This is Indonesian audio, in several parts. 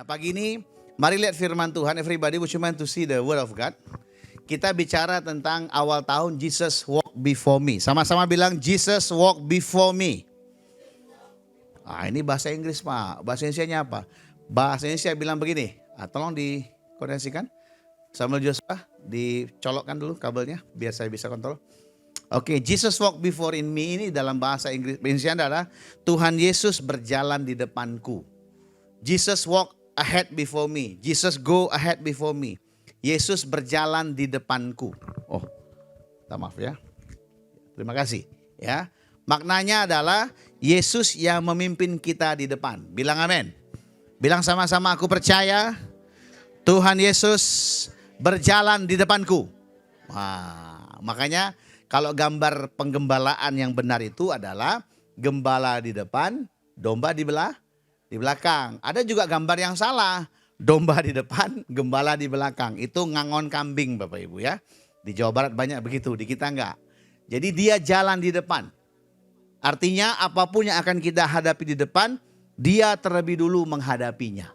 Nah, pagi ini mari lihat firman Tuhan. Everybody, would you mind to see the word of God? Kita bicara tentang awal tahun, Jesus walk before me. Sama-sama bilang, Jesus walk before me. Ah, ini bahasa Inggris, Pak. Bahasa Indonesianya apa? Bahasa Indonesia bilang begini. Tolong dikoordinasikan. Samuel Joshua, dicolokkan dulu kabelnya biar saya bisa kontrol. Oke, Jesus walk before in me ini dalam bahasa Indonesia adalah Tuhan Yesus berjalan di depanku. Jesus walk ahead before me. Jesus go ahead before me. Yesus berjalan di depanku. Oh, minta maaf ya. Terima kasih ya. Maknanya adalah Yesus yang memimpin kita di depan. Bilang amin. Bilang sama-sama, aku percaya Tuhan Yesus berjalan di depanku. Wah, makanya kalau gambar penggembalaan yang benar itu adalah gembala di depan, domba di belakang. Ada juga gambar yang salah. Domba di depan, gembala di belakang. Itu ngangon kambing Bapak Ibu ya. Di Jawa Barat banyak begitu, di kita enggak. Jadi dia jalan di depan. Artinya apapun yang akan kita hadapi di depan, dia terlebih dulu menghadapinya.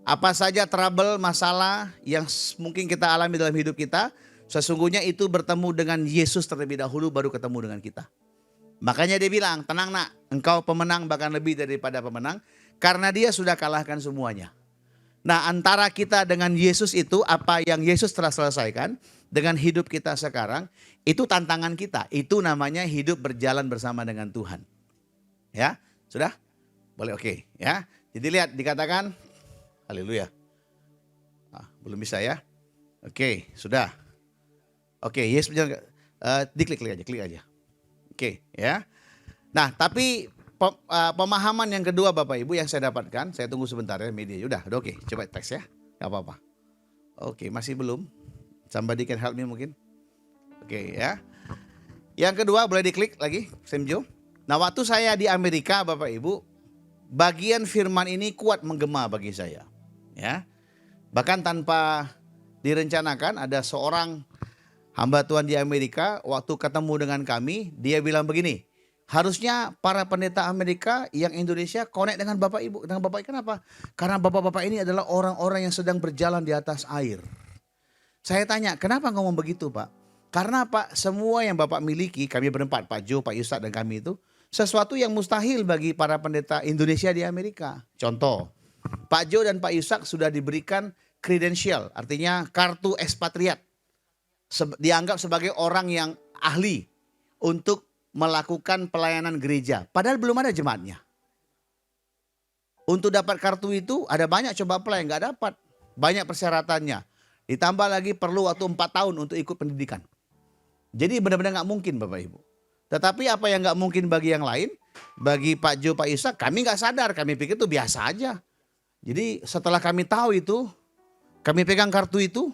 Apa saja trouble, masalah yang mungkin kita alami dalam hidup kita, sesungguhnya itu bertemu dengan Yesus terlebih dahulu baru ketemu dengan kita. Makanya dia bilang, tenang nak, engkau pemenang bahkan lebih daripada pemenang. Karena dia sudah kalahkan semuanya. Nah, antara kita dengan Yesus itu, apa yang Yesus telah selesaikan dengan hidup kita sekarang, itu tantangan kita. Itu namanya hidup berjalan bersama dengan Tuhan. Ya, sudah? Boleh, oke. Ya, jadi lihat dikatakan, haleluya. Belum bisa ya? Oke, sudah. Oke, Yesus berjalan, diklik aja. Oke, ya. Nah, tapi pemahaman yang kedua Bapak Ibu yang saya dapatkan, saya tunggu sebentar ya media. Udah oke, coba teks ya. Gak apa-apa. Oke, masih belum. Somebody can help me mungkin. Oke ya. Yang kedua boleh diklik lagi, Semjo. Nah, waktu saya di Amerika Bapak Ibu, bagian firman ini kuat menggema bagi saya. Ya. Bahkan tanpa direncanakan ada seorang hamba Tuhan di Amerika waktu ketemu dengan kami, dia bilang begini. Harusnya para pendeta Amerika yang Indonesia connect dengan Bapak Ibu. Dengan Bapak kenapa? Karena Bapak-Bapak ini adalah orang-orang yang sedang berjalan di atas air. Saya tanya, kenapa ngomong begitu Pak? Karena Pak, semua yang Bapak miliki, kami berempat, Pak Jo, Pak Yusak dan kami itu, sesuatu yang mustahil bagi para pendeta Indonesia di Amerika. Contoh, Pak Jo dan Pak Yusak sudah diberikan kredensial, artinya kartu ekspatriat. Dianggap sebagai orang yang ahli untuk melakukan pelayanan gereja. Padahal belum ada jemaatnya. Untuk dapat kartu itu ada banyak coba apply, nggak dapat. Banyak persyaratannya. Ditambah lagi perlu waktu 4 tahun untuk ikut pendidikan. Jadi benar-benar nggak mungkin Bapak Ibu. Tetapi apa yang nggak mungkin bagi yang lain, bagi Pak Jo, Pak Yusak, kami nggak sadar. Kami pikir itu biasa aja. Jadi setelah kami tahu itu, kami pegang kartu itu,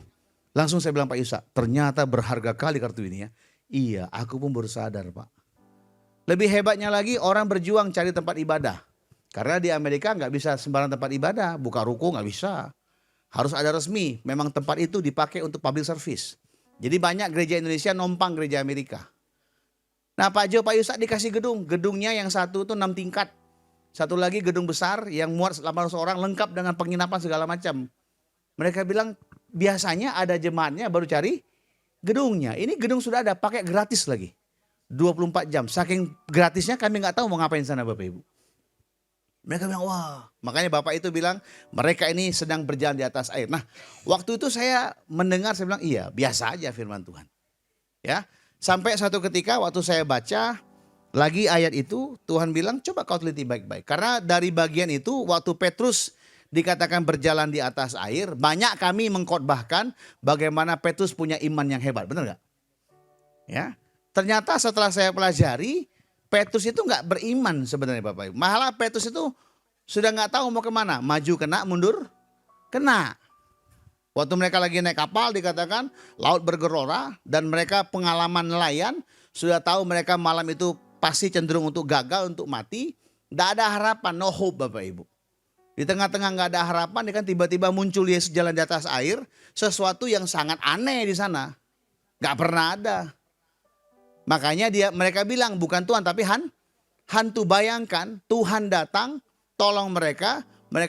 langsung saya bilang Pak Yusak, ternyata berharga kali kartu ini ya. Iya, aku pun baru sadar Pak. Lebih hebatnya lagi orang berjuang cari tempat ibadah. Karena di Amerika nggak bisa sembarang tempat ibadah. Buka ruko nggak bisa. Harus ada resmi. Memang tempat itu dipakai untuk public service. Jadi banyak gereja Indonesia numpang gereja Amerika. Nah Pak Jo, Pak Yusak dikasih gedung. Gedungnya yang satu itu 6 tingkat. Satu lagi gedung besar yang muat 800 orang lengkap dengan penginapan segala macam. Mereka bilang biasanya ada jemaatnya baru cari gedungnya. Ini gedung sudah ada, pakai gratis lagi. 24 jam. Saking gratisnya kami nggak tahu mau ngapain sana Bapak Ibu. Mereka bilang wah. Makanya Bapak itu bilang mereka ini sedang berjalan di atas air. Nah waktu itu saya mendengar, saya bilang iya biasa aja firman Tuhan. Ya. Sampai suatu ketika waktu saya baca lagi ayat itu, Tuhan bilang coba kau teliti baik-baik. Karena dari bagian itu waktu Petrus dikatakan berjalan di atas air, banyak kami mengkhotbahkan bagaimana Petrus punya iman yang hebat. Benar nggak? Ya. Ternyata setelah saya pelajari, Petrus itu nggak beriman sebenarnya Bapak Ibu. Malah Petrus itu sudah nggak tahu mau kemana. Maju kena, mundur kena. Waktu mereka lagi naik kapal dikatakan laut bergelora dan mereka pengalaman nelayan. Sudah tahu mereka malam itu pasti cenderung untuk gagal, untuk mati. Nggak ada harapan, no hope Bapak Ibu. Di tengah-tengah nggak ada harapan, kan tiba-tiba muncul Yesus jalan di atas air. Sesuatu yang sangat aneh di sana. Nggak pernah ada. Makanya mereka bilang bukan Tuhan tapi hantu. Bayangkan Tuhan datang tolong mereka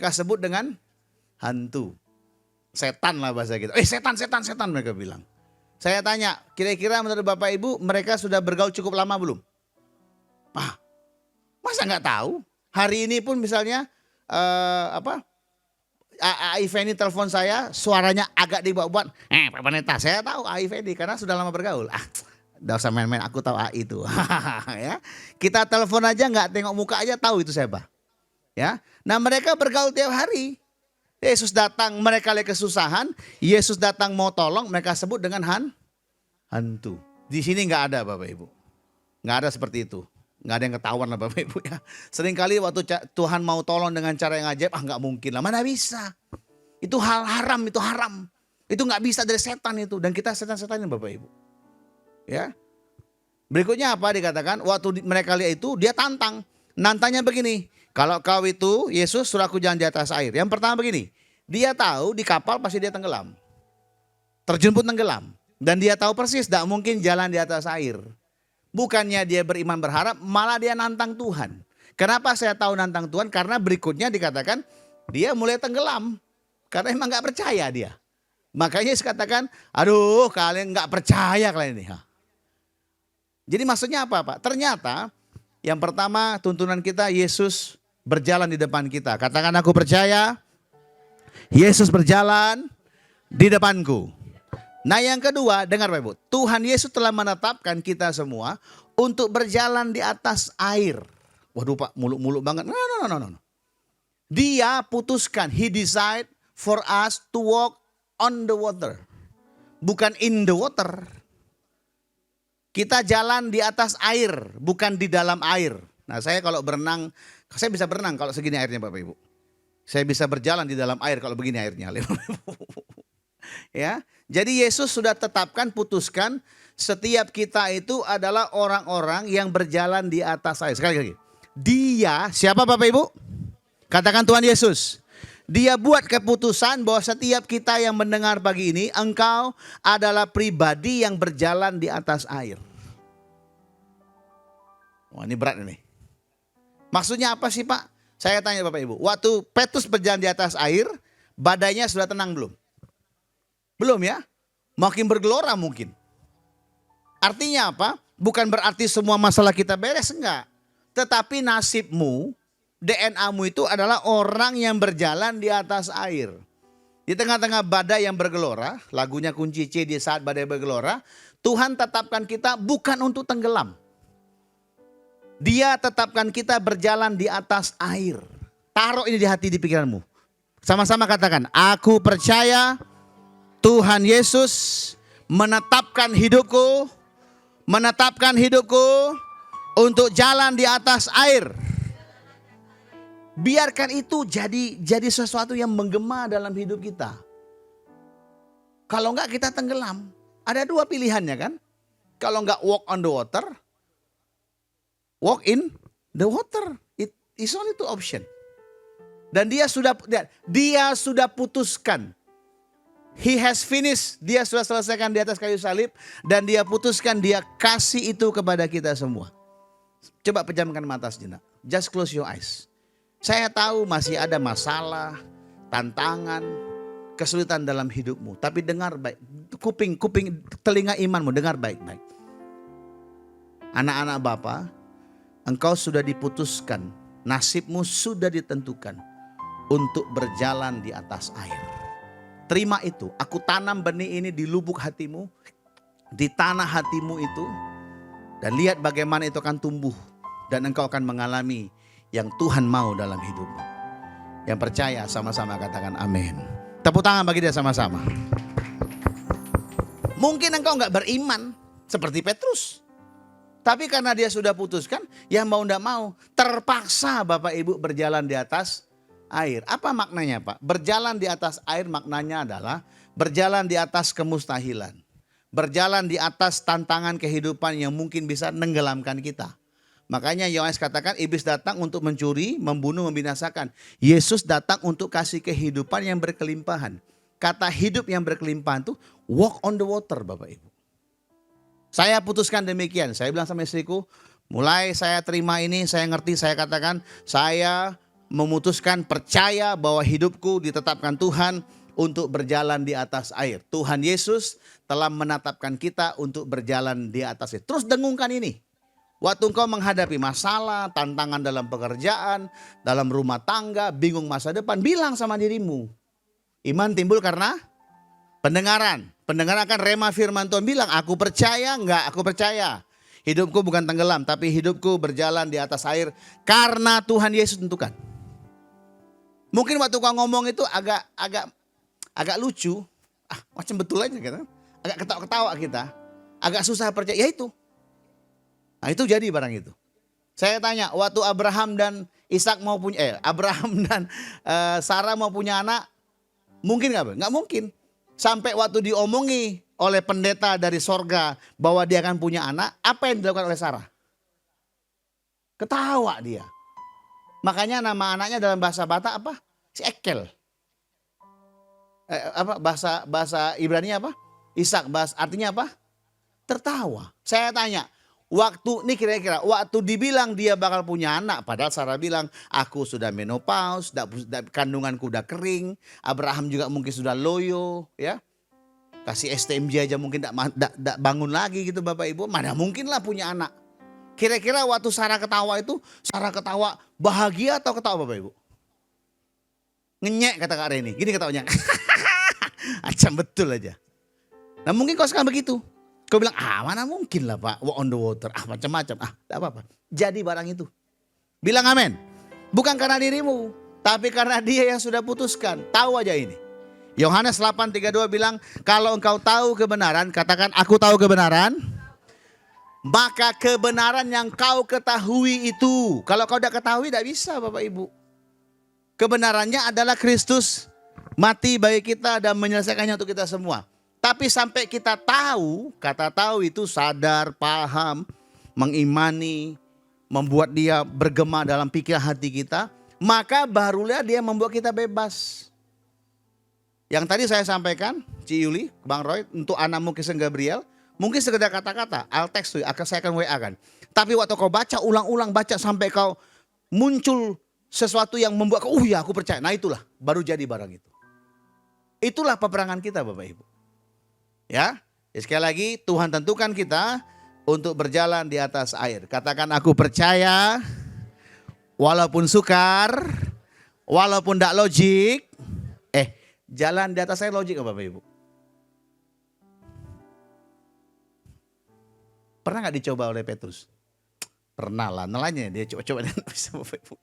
sebut dengan hantu. Setan lah bahasa kita. Setan mereka bilang. Saya tanya, kira-kira menurut Bapak Ibu mereka sudah bergaul cukup lama belum? Masa nggak tahu? Hari ini pun misalnya Fendi telepon saya, suaranya agak dibuat-buat. Pak Pendeta, saya tahu Fendi karena sudah lama bergaul. Udah usah main-main, aku tahu itu. Ya, kita telepon aja nggak tengok muka aja tahu itu siapa. Ya, nah mereka bergaul tiap hari. Yesus datang, mereka lihat kesusahan. Yesus datang mau tolong, mereka sebut dengan hantu. Di sini nggak ada Bapak Ibu, nggak ada seperti itu. Nggak ada yang ketahuan lah Bapak Ibu ya. Seringkali waktu Tuhan mau tolong dengan cara yang ajaib, nggak mungkin lah, mana bisa. Itu hal haram, itu haram. Itu nggak bisa dari setan itu. Dan kita setan-setanin Bapak Ibu. Ya. Berikutnya apa dikatakan? Waktu mereka lihat itu, dia tantang. Nantangnya begini, kalau kau itu Yesus suruh aku jalan di atas air. Yang pertama begini, dia tahu di kapal pasti dia tenggelam. Terjun pun tenggelam. Dan dia tahu persis tidak mungkin jalan di atas air. Bukannya dia beriman berharap, malah dia nantang Tuhan. Kenapa saya tahu nantang Tuhan? Karena berikutnya dikatakan dia mulai tenggelam. Karena emang gak percaya dia. Makanya saya katakan, aduh kalian gak percaya kalian ini. Jadi maksudnya apa Pak? Ternyata yang pertama tuntunan kita, Yesus berjalan di depan kita. Katakan aku percaya, Yesus berjalan di depanku. Nah yang kedua, dengar Bapak Ibu, Tuhan Yesus telah menetapkan kita semua untuk berjalan di atas air. Waduh Pak, muluk-muluk banget. No. Dia putuskan, He decide for us to walk on the water. Bukan in the water. Kita jalan di atas air, bukan di dalam air. Nah saya kalau berenang, saya bisa berenang kalau segini airnya Bapak Ibu. Saya bisa berjalan di dalam air kalau begini airnya. Ya, jadi Yesus sudah tetapkan, putuskan setiap kita itu adalah orang-orang yang berjalan di atas air. Sekali lagi, dia siapa Bapak Ibu? Katakan Tuhan Yesus. Dia buat keputusan bahwa setiap kita yang mendengar pagi ini, engkau adalah pribadi yang berjalan di atas air. Wah ini berat ini. Maksudnya apa sih Pak? Saya tanya Bapak Ibu, waktu Petrus berjalan di atas air, badainya sudah tenang belum? Belum ya? Makin bergelora mungkin. Artinya apa? Bukan berarti semua masalah kita beres, enggak. Tetapi nasibmu, DNA-mu itu adalah orang yang berjalan di atas air. Di tengah-tengah badai yang bergelora, lagunya kunci C di saat badai bergelora, Tuhan tetapkan kita bukan untuk tenggelam. Dia tetapkan kita berjalan di atas air. Taruh ini di hati, di pikiranmu. Sama-sama katakan, aku percaya Tuhan Yesus menetapkan hidupku untuk jalan di atas air. Biarkan itu jadi sesuatu yang menggema dalam hidup kita. Kalau enggak kita tenggelam. Ada dua pilihannya kan. Kalau enggak walk on the water, walk in the water. It is only two option. Dan dia sudah putuskan. He has finished. Dia sudah selesaikan di atas kayu salib. Dan dia putuskan, dia kasih itu kepada kita semua. Coba pejamkan mata sejenak. Just close your eyes. Saya tahu masih ada masalah, tantangan, kesulitan dalam hidupmu. Tapi dengar baik. Kuping, telinga imanmu dengar baik-baik. Anak-anak Bapa, engkau sudah diputuskan. Nasibmu sudah ditentukan untuk berjalan di atas air. Terima itu. Aku tanam benih ini di lubuk hatimu, di tanah hatimu itu. Dan lihat bagaimana itu akan tumbuh. Dan engkau akan mengalami yang Tuhan mau dalam hidupmu. Yang percaya sama-sama katakan amin. Tepuk tangan bagi dia sama-sama. Mungkin engkau enggak beriman seperti Petrus. Tapi karena dia sudah putuskan, ya mau enggak mau. Terpaksa Bapak Ibu berjalan di atas air. Apa maknanya Pak? Berjalan di atas air maknanya adalah berjalan di atas kemustahilan. Berjalan di atas tantangan kehidupan yang mungkin bisa menenggelamkan kita. Makanya Yohanes katakan iblis datang untuk mencuri, membunuh, membinasakan. Yesus datang untuk kasih kehidupan yang berkelimpahan. Kata hidup yang berkelimpahan itu walk on the water Bapak Ibu. Saya putuskan demikian. Saya bilang sama istriku, mulai saya terima ini, saya ngerti, saya katakan saya memutuskan percaya bahwa hidupku ditetapkan Tuhan untuk berjalan di atas air. Tuhan Yesus telah menetapkan kita untuk berjalan di atas air. Terus dengungkan ini. Waktu engkau menghadapi masalah, tantangan dalam pekerjaan, dalam rumah tangga, bingung masa depan, bilang sama dirimu. Iman timbul karena pendengaran. Pendengaran akan rema firman Tuhan, bilang, aku percaya, enggak, aku percaya. Hidupku bukan tenggelam, tapi hidupku berjalan di atas air karena Tuhan Yesus tentukan. Mungkin waktu kau ngomong itu agak lucu, macam betul aja gitu. Agak ketawa-ketawa kita, agak susah percaya, ya itu. Nah itu jadi barang itu. Saya tanya, waktu Abraham dan Ishak mau punya, Abraham dan Sarah mau punya anak, mungkin nggak? Nggak mungkin. Sampai waktu diomongi oleh pendeta dari sorga bahwa dia akan punya anak, apa yang dilakukan oleh Sarah? Ketawa dia. Makanya nama anaknya dalam bahasa Batak apa? Si Ekel. Bahasa Ibrani apa? Ishak. Artinya apa? Tertawa. Saya tanya, waktu ini kira-kira waktu dibilang dia bakal punya anak, padahal Sarah bilang aku sudah menopause, kandunganku udah kering, Abraham juga mungkin sudah loyo, ya. Kasih STMJ aja mungkin tidak bangun lagi gitu Bapak Ibu, mana mungkin lah punya anak. Kira-kira waktu Sarah ketawa itu, Sarah ketawa bahagia atau ketawa Bapak Ibu? Ngenyek kata Kak Reni, gini ketawanya. Acam betul aja. Nah mungkin kau sekarang begitu. Kau bilang, mana mungkin lah Pak, walk on the water, macam-macam, tidak apa-apa. Jadi barang itu. Bilang amin. Bukan karena dirimu, tapi karena dia yang sudah putuskan. Tahu aja ini. Yohanes 8:32 bilang, kalau engkau tahu kebenaran, katakan aku tahu kebenaran. Maka kebenaran yang kau ketahui itu, kalau kau udah ketahui tidak bisa Bapak Ibu. Kebenarannya adalah Kristus mati bagi kita dan menyelesaikannya untuk kita semua. Tapi sampai kita tahu, kata tahu itu sadar, paham, mengimani, membuat dia bergema dalam pikiran hati kita, maka barulah dia membuat kita bebas. Yang tadi saya sampaikan, Ci Yuli, Bang Roy, untuk anakmu Kristen Gabriel, mungkin sekedar kata-kata, I'll text you, saya akan WA kan. Tapi waktu kau baca, ulang-ulang baca sampai kau muncul sesuatu yang membuat kau, ya aku percaya. Nah itulah, baru jadi barang itu. Itulah peperangan kita Bapak Ibu. Ya, sekali lagi Tuhan tentukan kita untuk berjalan di atas air. Katakan aku percaya, walaupun sukar, walaupun tidak logik. Jalan di atas air logik Bapak Ibu? Pernah gak dicoba oleh Petrus? Pernah lah, nelanya dia coba-coba dan bisa Bapak Ibu.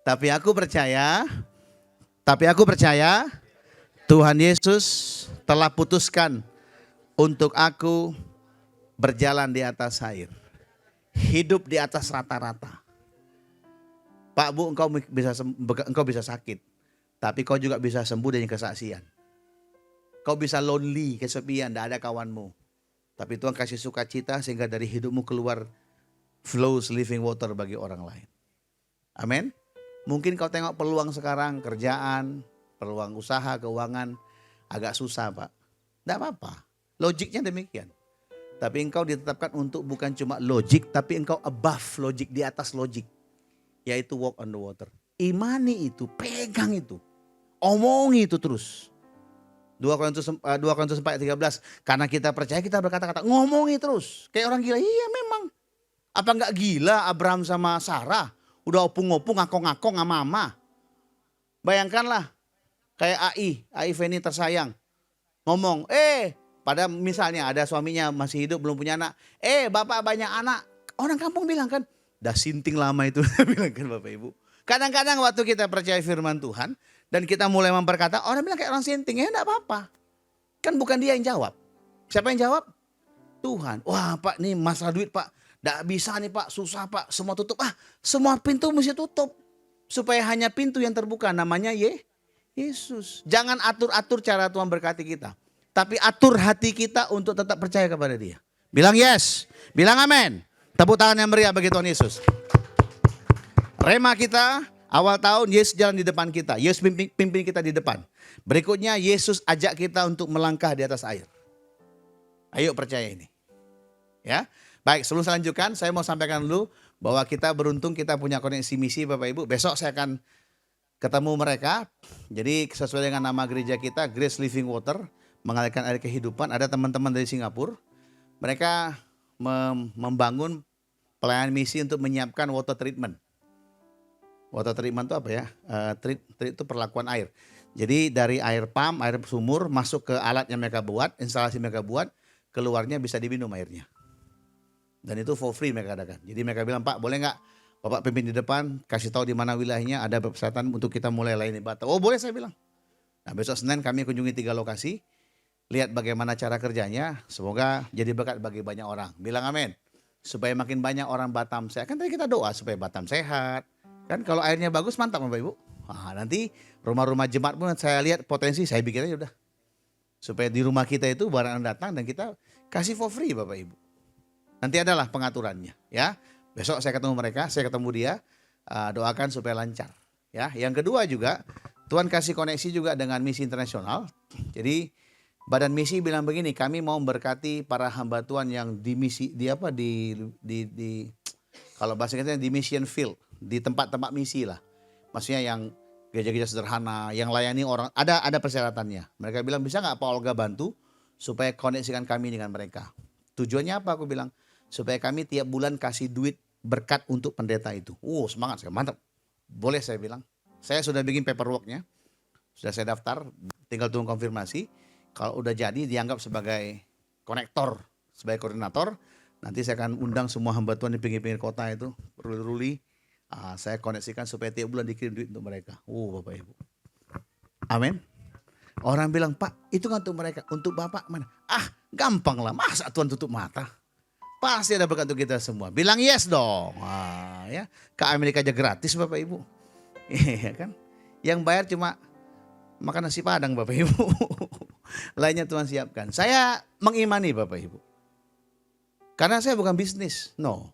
Tapi aku percaya Tuhan Yesus telah putuskan untuk aku berjalan di atas air. Hidup di atas rata-rata. Pak Bu, engkau bisa sakit. Tapi kau juga bisa sembuh dari kesaksian. Kau bisa lonely, kesepian, tidak ada kawanmu. Tapi Tuhan kasih sukacita sehingga dari hidupmu keluar flows living water bagi orang lain. Amin. Mungkin kau tengok peluang sekarang, kerjaan, peluang usaha, keuangan, agak susah Pak. Tidak apa-apa, logiknya demikian. Tapi engkau ditetapkan untuk bukan cuma logik, tapi engkau above logik, di atas logik. Yaitu walk on the water. Imani itu, pegang itu. Omongi itu terus. 2 Korintus 4:13. Karena kita percaya kita berkata-kata. Ngomongi terus. Kayak orang gila. Iya memang. Apa enggak gila Abraham sama Sarah? Udah opung-opung, ngakong-ngakong sama mama. Bayangkanlah. Kayak AI Feni tersayang. Ngomong, pada misalnya ada suaminya masih hidup belum punya anak. Bapak banyak anak. Orang kampung bilang kan. Dah sinting lama itu. Bilang kan Bapak Ibu. Kadang-kadang waktu kita percaya firman Tuhan. Dan kita mulai memperkata, orang bilang kayak orang sinting, enggak apa-apa. Kan bukan dia yang jawab. Siapa yang jawab? Tuhan. Wah Pak, nih masalah duit Pak. Enggak bisa nih Pak, susah Pak, semua tutup. Semua pintu mesti tutup. Supaya hanya pintu yang terbuka, namanya Yesus. Jangan atur-atur cara Tuhan berkati kita. Tapi atur hati kita untuk tetap percaya kepada dia. Bilang yes, bilang amin. Tepuk tangan yang meriah bagi Tuhan Yesus. Rema kita. Awal tahun Yesus jalan di depan kita. Yesus pimpin kita di depan. Berikutnya Yesus ajak kita untuk melangkah di atas air. Ayo percaya ini. Ya. Baik, sebelum saya lanjutkan, saya mau sampaikan dulu bahwa kita beruntung kita punya koneksi misi Bapak Ibu. Besok saya akan ketemu mereka. Jadi sesuai dengan nama gereja kita, Grace Living Water, mengalirkan air kehidupan. Ada teman-teman dari Singapura. Mereka membangun pelayanan misi untuk menyiapkan water treatment. Water treatment itu apa ya? Treat itu perlakuan air. Jadi dari air pump, air sumur masuk ke alat yang mereka buat, instalasi mereka buat, keluarnya bisa diminum airnya. Dan itu for free mereka adakan. Jadi mereka bilang, Pak boleh nggak Bapak pimpin di depan, kasih tahu di mana wilayahnya, ada persyaratan untuk kita mulai layani Batak. Oh boleh saya bilang. Nah besok Senin kami kunjungi 3 lokasi, lihat bagaimana cara kerjanya, semoga jadi berkat bagi banyak orang. Bilang amin. Supaya makin banyak orang Batam sehat. Kan tadi kita doa supaya Batam sehat. Kan kalau airnya bagus mantap Bapak Ibu. Nah, nanti rumah-rumah jemaat pun saya lihat potensi, saya bikin aja udah. Supaya di rumah kita itu barang datang dan kita kasih for free Bapak Ibu. Nanti adalah pengaturannya ya. Besok saya ketemu mereka, saya ketemu dia, doakan supaya lancar. Ya, yang kedua juga Tuhan kasih koneksi juga dengan misi internasional. Jadi Badan Misi bilang begini, kami mau memberkati para hamba Tuhan yang di misi kalau bahasa kita di mission field, di tempat-tempat misi lah. Maksudnya yang gereja-gereja sederhana, yang layani orang, ada persyaratannya. Mereka bilang bisa nggak Pak Olga bantu supaya koneksikan kami dengan mereka. Tujuannya apa? Aku bilang supaya kami tiap bulan kasih duit berkat untuk pendeta itu. Semangat saya, mantap. Boleh saya bilang. Saya sudah bikin paperworknya, sudah saya daftar, tinggal tunggu konfirmasi. Kalau udah jadi dianggap sebagai konektor, sebagai koordinator, nanti saya akan undang semua hamba Tuhan di pinggir-pinggir kota itu, ruli-ruli, saya koneksikan supaya tiap bulan dikirim duit untuk mereka. Bapak Ibu. Amin. Orang bilang, Pak itu kan untuk mereka, untuk Bapak mana? Gampang lah, masa Tuhan tutup mata? Pasti ada berkat untuk kita semua. Bilang yes dong. Ya, ke Amerika aja gratis Bapak Ibu. Iya kan? Yang bayar cuma makan nasi padang Bapak Ibu. Lainnya Tuhan siapkan. Saya mengimani Bapak Ibu. Karena saya bukan bisnis. No.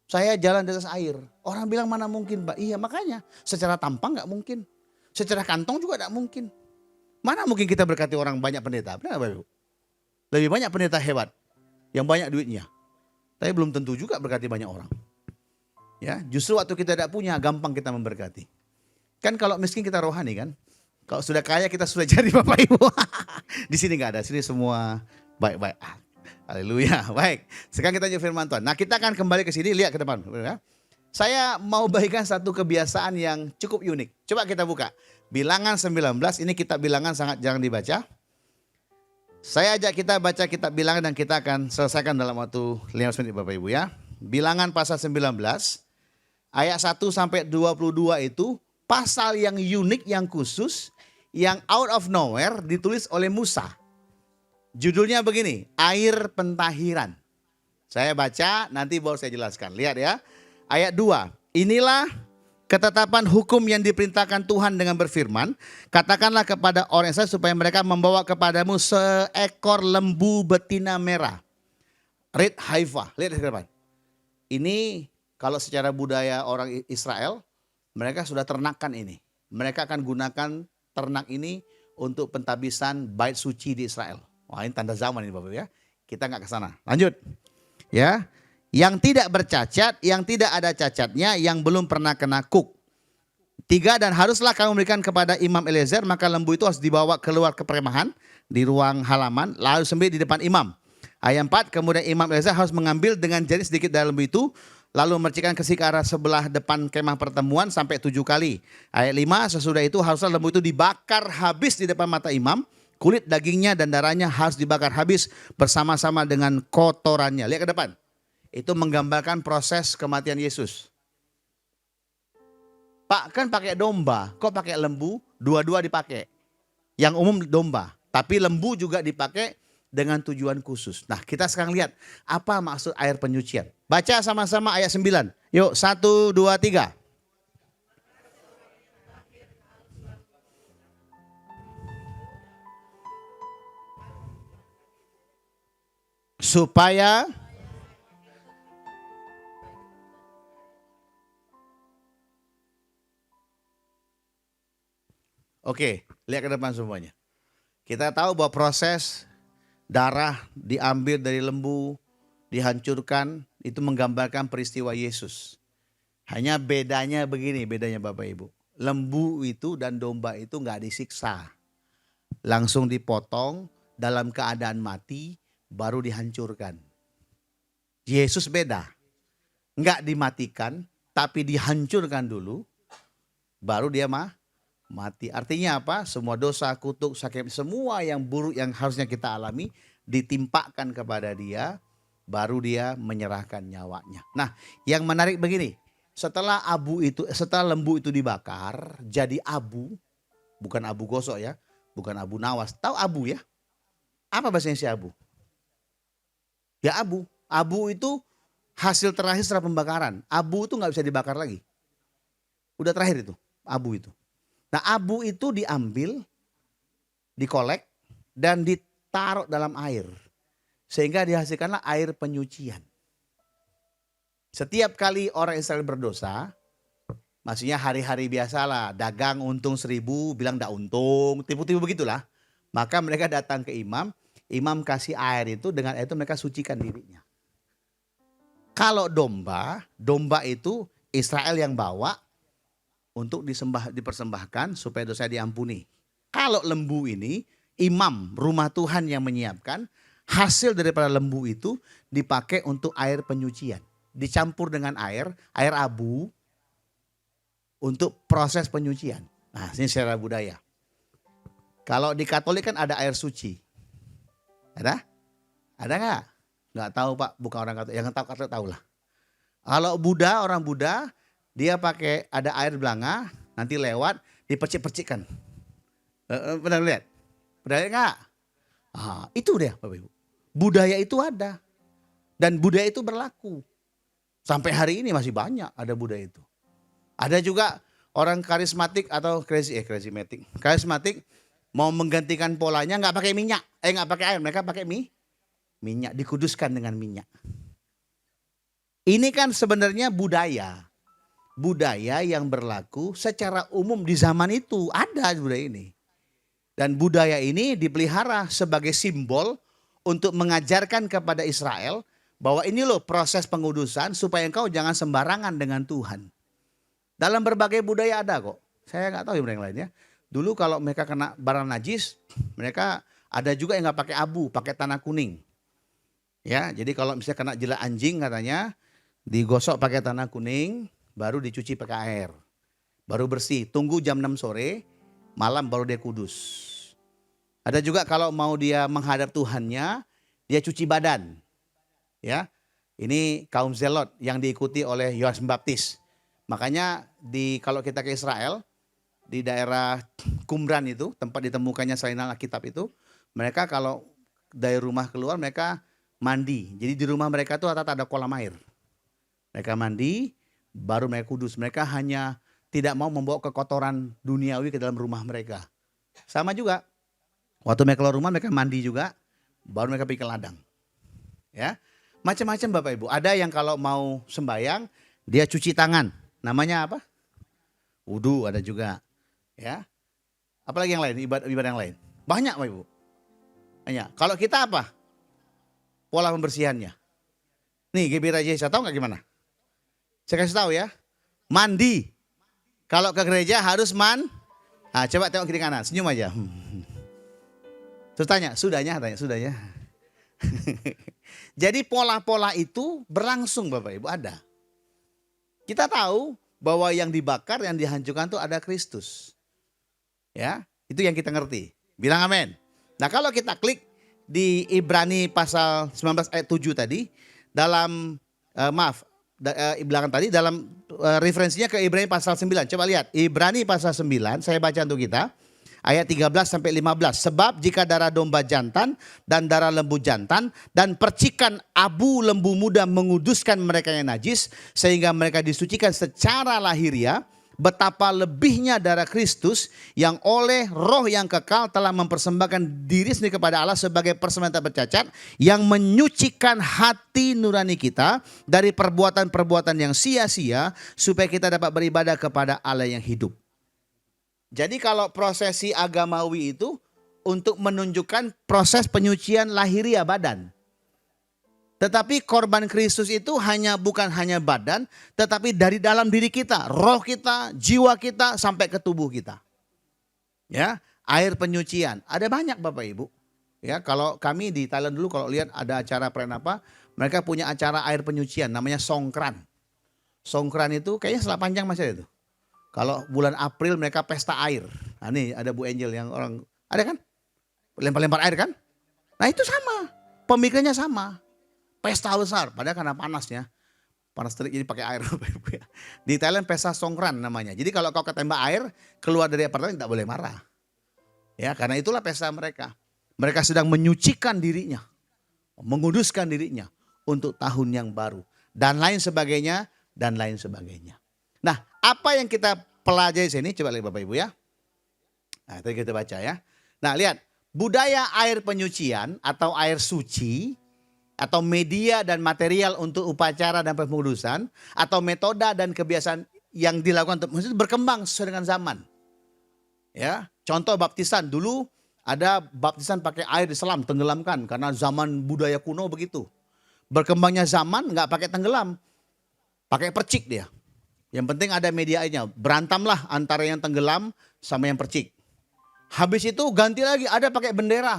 Saya jalan di atas air. Orang bilang mana mungkin Pak? Iya makanya. Secara tampang gak mungkin. Secara kantong juga gak mungkin. Mana mungkin kita berkati orang banyak pendeta? Benar Bapak Ibu? Lebih banyak pendeta hebat. Yang banyak duitnya. Tapi belum tentu juga berkati banyak orang. Ya, justru waktu kita tidak punya, gampang kita memberkati. Kan kalau miskin kita rohani kan. Kalau sudah kaya kita sudah jadi Bapak Ibu. Di sini nggak ada, sini semua baik-baik. Haleluya, baik. Sekarang kita jumpa firman Tuhan. Nah kita akan kembali ke sini, lihat ke depan. Saya mau bagikan satu kebiasaan yang cukup unik. Coba kita buka. Bilangan 19, ini kitab bilangan sangat jarang dibaca. Saya ajak kita baca kitab bilangan dan kita akan selesaikan dalam waktu 15 menit Bapak Ibu ya. Bilangan pasal 19, ayat 1 sampai 22 itu pasal yang unik, yang khusus, yang out of nowhere ditulis oleh Musa. Judulnya begini, air pentahiran. Saya baca, nanti baru saya jelaskan. Lihat ya, ayat 2. Inilah ketetapan hukum yang diperintahkan Tuhan dengan berfirman. Katakanlah kepada orang Israel supaya mereka membawa kepadamu seekor lembu betina merah. Red Haifa. Lihat di depan. Ini kalau secara budaya orang Israel, mereka sudah ternakan ini. Mereka akan gunakan ternak ini untuk pentabisan bait suci di Israel. Wah ini tanda zaman ini Bapak ya. Kita nggak ke sana. Lanjut. Ya. Yang tidak bercacat, yang tidak ada cacatnya, yang belum pernah kena kuk. 3, dan haruslah kamu memberikan kepada Imam Eliezer, maka lembu itu harus dibawa keluar ke perkemahan di ruang halaman, lalu sembelih di depan imam. Ayat 4, kemudian Imam Eliezer harus mengambil dengan jari sedikit dari lembu itu, lalu memercikan ke arah sebelah depan kemah pertemuan sampai 7 kali. Ayat 5, sesudah itu haruslah lembu itu dibakar habis di depan mata imam. Kulit, dagingnya dan darahnya harus dibakar habis bersama-sama dengan kotorannya. Lihat ke depan. Itu menggambarkan proses kematian Yesus. Pak kan pakai domba, kok pakai lembu? Dua-dua dipakai. Yang umum domba, tapi lembu juga dipakai dengan tujuan khusus. Nah kita sekarang lihat apa maksud air penyucian. Baca sama-sama ayat 9. Yuk 1, 2, 3. Supaya Oke, lihat ke depan semuanya. Kita tahu bahwa proses darah diambil dari lembu, dihancurkan, itu menggambarkan peristiwa Yesus. Hanya bedanya begini, bedanya Bapak Ibu. Lembu itu dan domba itu nggak disiksa. Langsung dipotong dalam keadaan mati baru dihancurkan. Yesus beda. Nggak dimatikan tapi dihancurkan dulu baru dia mati. Artinya apa? Semua dosa, kutuk, sakit, semua yang buruk yang harusnya kita alami ditimpakan kepada dia, baru dia menyerahkan nyawanya. Nah, yang menarik begini, setelah lembu itu dibakar jadi abu, bukan abu gosok ya, bukan abu nawas. Tahu abu ya? Apa bahasa Indonesia abu? Ya abu. Abu itu hasil terakhir setelah pembakaran. Abu itu nggak bisa dibakar lagi. Udah terakhir itu, abu itu. Nah, abu itu diambil, dikolek, dan ditaruh dalam air. Sehingga dihasilkanlah air penyucian. Setiap kali orang Israel berdosa, maksudnya hari-hari biasalah, dagang untung 1.000, bilang enggak untung, tipu-tipu begitulah. Maka mereka datang ke imam, imam kasih air itu, dengan air itu mereka sucikan dirinya. Kalau domba itu Israel yang bawa untuk dipersembahkan supaya dosa diampuni. Kalau lembu ini, imam rumah Tuhan yang menyiapkan, hasil daripada lembu itu dipakai untuk air penyucian. Dicampur dengan air abu untuk proses penyucian. Nah, ini secara budaya. Kalau di Katolik kan ada air suci. Ada? Ada nggak? Nggak tahu Pak, bukan orang Katolik. Yang tahu Katolik tahu lah. Kalau Buddha, orang Buddha, dia pakai ada air belanga, nanti lewat, dipercik-percikkan. Pernah lihat? Pernah lihat nggak? Itu dia Bapak Ibu. Budaya itu ada. Dan budaya itu berlaku. Sampai hari ini masih banyak ada budaya itu. Ada juga orang karismatik atau karismatik mau menggantikan polanya nggak pakai minyak, nggak pakai air, mereka pakai minyak, dikuduskan dengan minyak. Ini kan sebenarnya budaya yang berlaku secara umum di zaman itu, ada budaya ini. Dan budaya ini dipelihara sebagai simbol untuk mengajarkan kepada Israel bahwa ini loh proses pengudusan supaya engkau jangan sembarangan dengan Tuhan. Dalam berbagai budaya ada kok. Saya nggak tahu yang lainnya. Dulu kalau mereka kena barang najis, mereka ada juga yang nggak pakai abu, pakai tanah kuning. Ya, jadi kalau misalnya kena jilat anjing katanya digosok pakai tanah kuning, baru dicuci pakai air, baru bersih. Tunggu jam 6 sore, malam baru dia kudus. Ada juga kalau mau dia menghadap Tuhannya, dia cuci badan. Ya, ini kaum Zelot yang diikuti oleh Yohanes Pembaptis. Makanya kalau kita ke Israel, di daerah Qumran itu, tempat ditemukannya salinan Alkitab itu, mereka kalau dari rumah keluar mereka mandi. Jadi di rumah mereka tuh ada kolam air. Mereka mandi, baru mereka kudus. Mereka hanya tidak mau membawa kekotoran duniawi ke dalam rumah mereka. Sama juga, waktu mereka keluar rumah mereka mandi juga, baru mereka pergi ke ladang. Ya. Macam-macam Bapak Ibu. Ada yang kalau mau sembahyang, dia cuci tangan. Namanya apa? Wudu ada juga. Ya. Apalagi yang lain, ibadah yang lain. Banyak Bapak Ibu. Banyak. Kalau kita apa? Pola pembersihannya. Nih GBI Raja, tahu nggak gimana? Saya kasih tahu ya. Mandi. Kalau ke gereja harus coba tengok kiri kanan, senyum aja. Terus tanya, sudahnya? Jadi pola-pola itu berlangsung Bapak Ibu, ada. Kita tahu bahwa yang dibakar, yang dihancurkan itu ada Kristus. Ya, itu yang kita ngerti. Bilang amin. Nah, kalau kita klik di Ibrani pasal 19 ayat 7 tadi, dalam belakang tadi dalam referensinya ke Ibrani pasal 9. Coba lihat, Ibrani pasal 9, saya baca untuk kita. Ayat 13 sampai 15. Sebab jika darah domba jantan dan darah lembu jantan dan percikan abu lembu muda menguduskan mereka yang najis sehingga mereka disucikan secara lahiriah, betapa lebihnya darah Kristus yang oleh roh yang kekal telah mempersembahkan diri sendiri kepada Allah sebagai persembahan tak bercacat yang menyucikan hati nurani kita dari perbuatan-perbuatan yang sia-sia supaya kita dapat beribadah kepada Allah yang hidup. Jadi kalau prosesi agamawi itu untuk menunjukkan proses penyucian lahiriah badan. Tetapi korban Kristus itu bukan hanya badan, tetapi dari dalam diri kita, roh kita, jiwa kita, sampai ke tubuh kita. Ya, air penyucian. Ada banyak Bapak Ibu. Ya, kalau kami di Thailand dulu kalau lihat ada acara perayaan apa, mereka punya acara air penyucian namanya Songkran. Songkran itu kayaknya setelah panjang masih ada itu. Kalau bulan April mereka pesta air. Nah, nih ada Bu Angel yang orang, ada kan? Lempar-lempar air kan? Nah itu sama, pemikirannya sama. Pesta besar, padahal karena panasnya. Panas terik jadi pakai air. Di Thailand pesta Songkran namanya. Jadi kalau kau ketembak air, keluar dari apartemen tidak boleh marah. Ya, karena itulah pesta mereka. Mereka sedang menyucikan dirinya. Menguduskan dirinya untuk tahun yang baru. Dan lain sebagainya, dan lain sebagainya. Nah, apa yang kita pelajari sini? Coba lihat Bapak Ibu ya. Nah, tadi kita baca ya. Nah, lihat. Budaya air penyucian atau air suci atau media dan material untuk upacara dan pengudusan atau metode dan kebiasaan yang dilakukan untuk berkembang sesuai dengan zaman. Ya, contoh baptisan dulu ada baptisan pakai air diselam tenggelamkan karena zaman budaya kuno begitu. Berkembangnya zaman nggak pakai tenggelam, pakai percik dia. Yang penting ada medianya, berantamlah antara yang tenggelam sama yang percik. Habis itu ganti lagi ada pakai bendera.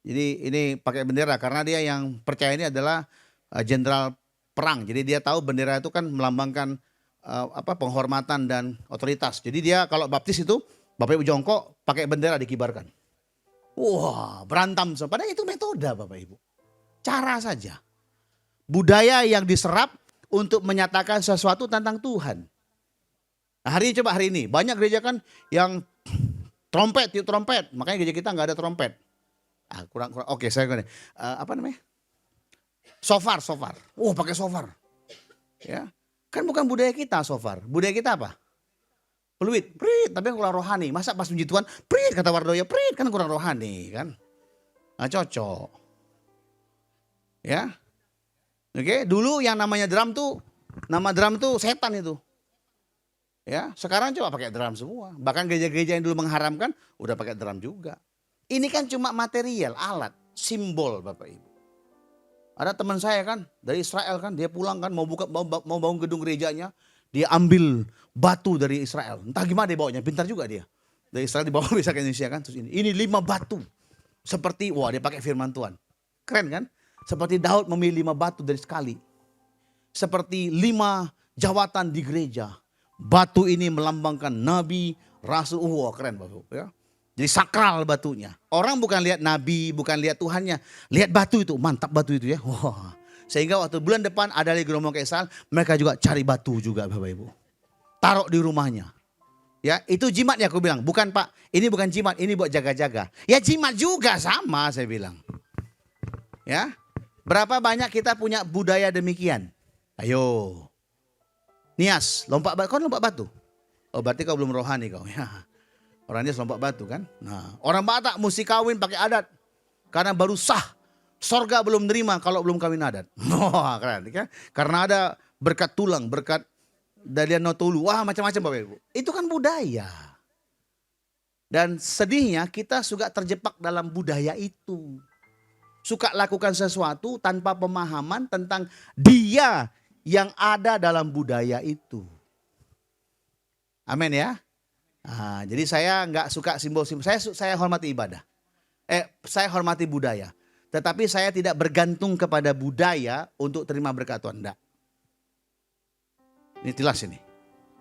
Jadi ini pakai bendera karena dia yang percaya ini adalah jenderal perang. Jadi dia tahu bendera itu kan melambangkan penghormatan dan otoritas. Jadi dia kalau baptis itu Bapak Ibu jongkok pakai bendera dikibarkan. Wah, berantem. Padahal itu metode Bapak Ibu. Cara saja. Budaya yang diserap untuk menyatakan sesuatu tentang Tuhan. Nah, hari ini banyak gereja kan yang trompet, tiup trompet. Makanya gereja kita nggak ada trompet. Kurang. Oke, saya apa namanya? Shofar. Oh, pakai shofar. Ya, kan bukan budaya kita shofar. Budaya kita apa? Peluit, prit, tapi kurang rohani. Masa pas puji Tuhan, prit kata Wardoyo, prit kan kurang rohani kan? Nah, cocok. Ya, oke. Dulu yang namanya drum tuh, nama drum tuh setan itu. Ya, sekarang coba pakai drum semua. Bahkan gereja-gereja yang dulu mengharamkan udah pakai drum juga. Ini kan cuma material, alat, simbol Bapak Ibu. Ada teman saya kan dari Israel kan, dia pulang kan mau bangun gedung gerejanya, dia ambil batu dari Israel. Entah gimana dia bawanya, pintar juga dia. Dari Israel dibawa bisa ke Indonesia kan, terus ini 5 batu. Seperti dia pakai firman Tuhan. Keren kan? Seperti Daud memilih 5 batu dari sekali. Seperti 5 jawatan di gereja. Batu ini melambangkan nabi, rasul. Keren Bapak ya. Jadi sakral batunya. Orang bukan lihat nabi, bukan lihat Tuhannya. Lihat batu itu, mantap batu itu ya. Wah. Sehingga waktu bulan depan ada lagi gerombol ke Israel, mereka juga cari batu juga Bapak Ibu. Taruh di rumahnya. Ya, itu jimat ya aku bilang. Bukan Pak, ini bukan jimat, ini buat jaga-jaga. Ya jimat juga sama saya bilang. Ya. Berapa banyak kita punya budaya demikian? Ayo. Nias, lompat batu. Kau lompat batu? Oh berarti kau belum rohani kau. Ya. Orang Nias lompat batu kan. Nah, orang Batak mesti kawin pakai adat. Karena baru sah. Sorga belum nerima kalau belum kawin adat. Wah keren kan. Karena ada berkat tulang, berkat dalian notulu. Wah macam-macam Bapak Ibu. Itu kan budaya. Dan sedihnya kita suka terjebak dalam budaya itu. Suka lakukan sesuatu tanpa pemahaman tentang dia yang ada dalam budaya itu. Amin ya. Nah, jadi saya nggak suka simbol-simbol. Saya hormati ibadah. Saya hormati budaya. Tetapi saya tidak bergantung kepada budaya untuk terima berkat Tuhan. Enggak. Ini jelas ini.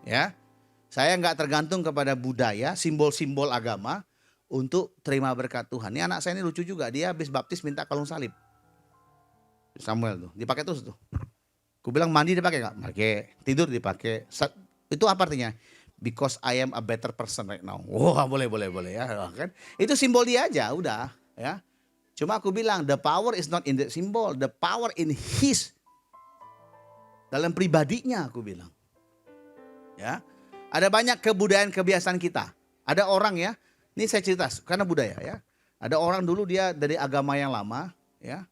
Ya. Saya nggak tergantung kepada budaya, simbol-simbol agama untuk terima berkat Tuhan. Ini anak saya ini lucu juga. Dia habis baptis minta kalung salib. Samuel tuh. Dipakai terus tuh. Aku bilang mandi dipakai nggak? Pakai. Tidur dipakai. Itu apa artinya? Because I am a better person right now. Wah boleh ya kan? Itu simbol dia aja udah ya. Cuma aku bilang the power is not in the symbol, the power in his. Dalam pribadinya aku bilang. Ya. Ada banyak kebudayaan kebiasaan kita. Ada orang ya, ini saya cerita karena budaya ya. Ada orang dulu dia dari agama yang lama ya.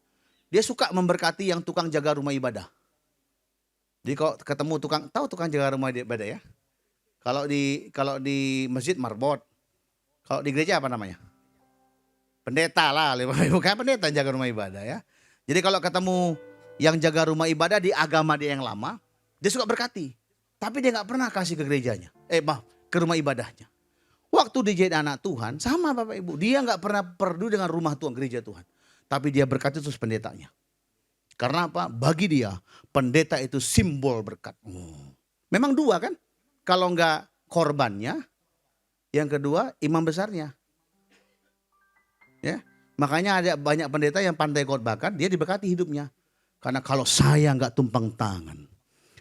Dia suka memberkati yang tukang jaga rumah ibadah. Jadi kalau ketemu tukang jaga rumah ibadah ya. Kalau di masjid marbot. Kalau di gereja apa namanya? Pendeta lah, bukan pendeta yang jaga rumah ibadah ya. Jadi kalau ketemu yang jaga rumah ibadah di agama dia yang lama, dia suka berkati. Tapi dia nggak pernah kasih ke gerejanya. Ke rumah ibadahnya. Waktu dia jadi anak Tuhan, sama Bapak Ibu. Dia nggak pernah peduli dengan rumah Tuhan, gereja Tuhan. Tapi dia berkati terus pendetanya. Karena apa? Bagi dia, pendeta itu simbol berkat. Memang dua kan? Kalau nggak korbannya, yang kedua imam besarnya. Ya, makanya ada banyak pendeta yang pandai khotbahkan, dia diberkati hidupnya. Karena kalau saya nggak tumpang tangan,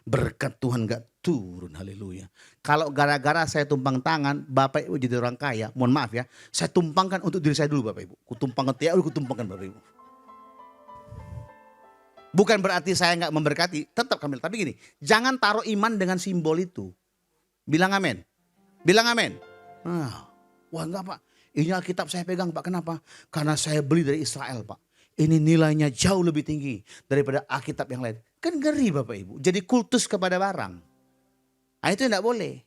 berkat Tuhan nggak turun, haleluya. Kalau gara-gara saya tumpang tangan, Bapak Ibu jadi orang kaya, mohon maaf ya, saya tumpangkan untuk diri saya dulu Bapak Ibu. Kutumpangkan kutumpangkan Bapak Ibu. Bukan berarti saya nggak memberkati, tetap Kamil. Tapi gini, jangan taruh iman dengan simbol itu. Bilang amin. Bilang amin. Wah enggak Pak, ini Alkitab saya pegang Pak, kenapa? Karena saya beli dari Israel Pak. Ini nilainya jauh lebih tinggi daripada Alkitab yang lain. Kan ngeri Bapak Ibu, jadi kultus kepada barang. Nah itu tidak boleh.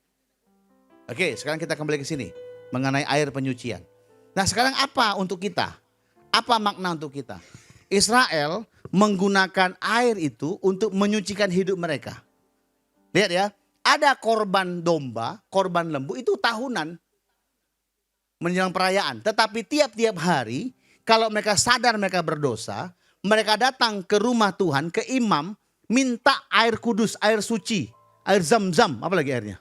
Oke, sekarang kita kembali ke sini. Mengenai air penyucian. Nah sekarang apa untuk kita? Apa makna untuk kita? Israel menggunakan air itu untuk menyucikan hidup mereka. Lihat ya, ada korban domba, korban lembu itu tahunan. Menjelang perayaan. Tetapi tiap-tiap hari, kalau mereka sadar mereka berdosa, mereka datang ke rumah Tuhan, ke imam, minta air kudus, air suci, air zam-zam, apa lagi airnya?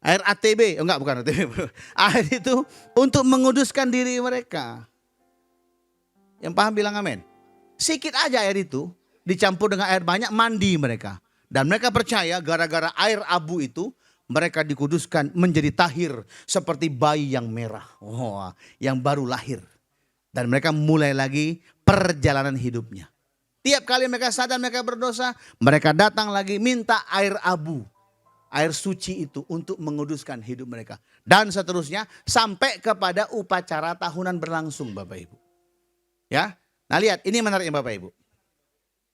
Air ATB, bukan ATB. Air itu untuk menguduskan diri mereka. Yang paham bilang amin. Sikit aja air itu, dicampur dengan air banyak, mandi mereka. Dan mereka percaya gara-gara air abu itu, mereka dikuduskan menjadi tahir seperti bayi yang merah. Yang baru lahir. Dan mereka mulai lagi perjalanan hidupnya. Tiap kali mereka sadar mereka berdosa, mereka datang lagi minta air abu. Air suci itu untuk menguduskan hidup mereka. Dan seterusnya sampai kepada upacara tahunan berlangsung Bapak Ibu. Ya, nah lihat ini menariknya Bapak Ibu.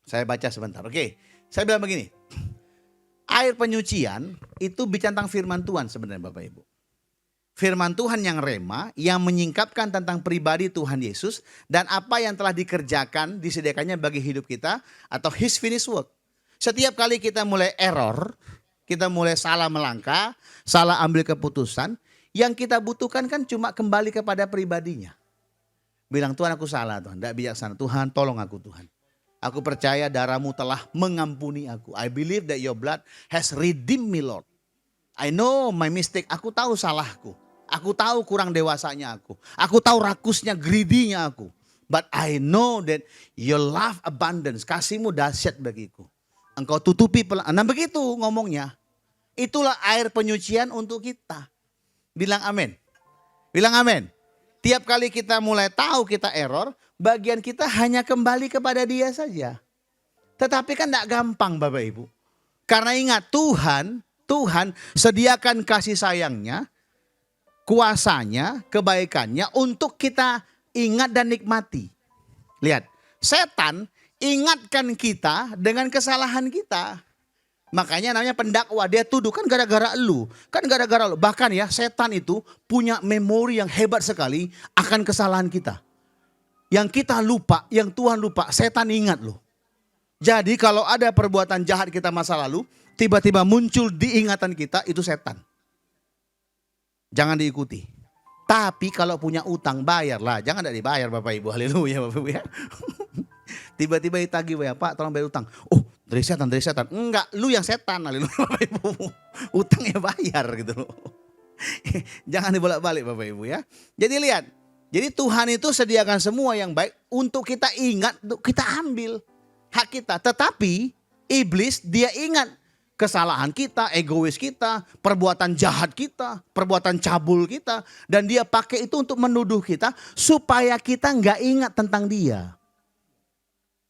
Saya baca sebentar, oke. Saya bilang begini. Air penyucian itu bicara tentang firman Tuhan sebenarnya Bapak Ibu. Firman Tuhan yang rema, yang menyingkapkan tentang pribadi Tuhan Yesus. Dan apa yang telah dikerjakan, disediakannya bagi hidup kita. Atau His finished work. Setiap kali kita mulai error, kita mulai salah melangkah, salah ambil keputusan. Yang kita butuhkan kan cuma kembali kepada pribadinya. Bilang Tuhan aku salah Tuhan, tidak bijaksana. Tuhan tolong aku Tuhan. Aku percaya darahmu telah mengampuni aku. I believe that your blood has redeemed me Lord. I know my mistake, aku tahu salahku. Aku tahu kurang dewasanya aku. Aku tahu rakusnya, greedy-nya aku. But I know that your love abundance, kasihmu dahsyat bagiku. Engkau tutupi pelan. Nah begitu ngomongnya. Itulah air penyucian untuk kita. Bilang amin. Bilang amin. Tiap kali kita mulai tahu kita error, bagian kita hanya kembali kepada dia saja. Tetapi kan tidak gampang Bapak Ibu. Karena ingat Tuhan sediakan kasih sayangnya, kuasanya, kebaikannya untuk kita ingat dan nikmati. Lihat, setan ingatkan kita dengan kesalahan kita. Makanya namanya pendakwa, dia tuduh kan gara-gara lu. Kan gara-gara lu. Bahkan ya setan itu punya memori yang hebat sekali akan kesalahan kita. Yang kita lupa, yang Tuhan lupa, setan ingat loh. Jadi kalau ada perbuatan jahat kita masa lalu, tiba-tiba muncul di ingatan kita, itu setan. Jangan diikuti. Tapi kalau punya utang bayarlah. Jangan tidak dibayar Bapak Ibu. Haleluya Bapak Ibu ya. Tiba-tiba ditagih ya Pak tolong bayar utang. Oh dari setan. Enggak, lu yang setan. Haleluya Bapak Ibu. Utangnya bayar gitu loh. Jangan dibolak-balik Bapak Ibu ya. Jadi lihat. Jadi Tuhan itu sediakan semua yang baik untuk kita ingat, untuk kita ambil hak kita. Tetapi iblis dia ingat kesalahan kita, egois kita, perbuatan jahat kita, perbuatan cabul kita. Dan dia pakai itu untuk menuduh kita supaya kita nggak ingat tentang dia.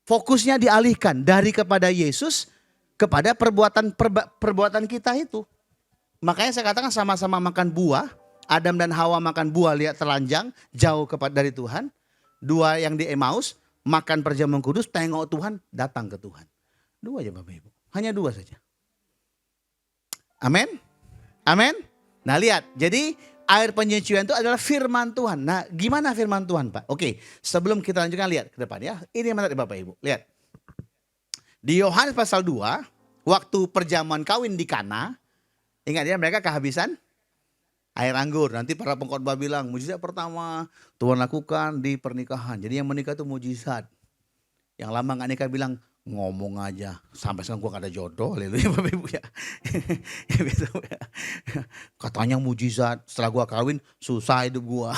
Fokusnya dialihkan dari kepada Yesus kepada perbuatan kita itu. Makanya saya katakan sama-sama makan buah. Adam dan Hawa makan buah lihat telanjang jauh dari Tuhan. Dua yang di Emmaus makan perjamuan kudus, tengok Tuhan, datang ke Tuhan. Dua aja Bapak Ibu. Hanya dua saja. Amin. Amin. Nah lihat, jadi Air penyucian itu adalah firman Tuhan. Nah, gimana firman Tuhan, Pak? Oke, sebelum kita lanjutkan, lihat ke depan ya. Ini yang menarik Bapak Ibu. Lihat. Di Yohanes pasal 2, waktu perjamuan kawin di Kana, ingat ya, mereka kehabisan air anggur. Nanti para pengkhotbah bilang, mujizat pertama Tuhan lakukan di pernikahan. Jadi yang menikah itu mujizat. Yang lama gak nikah bilang, ngomong aja. Sampai sekarang gue gak ada jodoh. Haleluya Bapak Ibu ya. Katanya mujizat. Setelah gue kawin, susah hidup gue.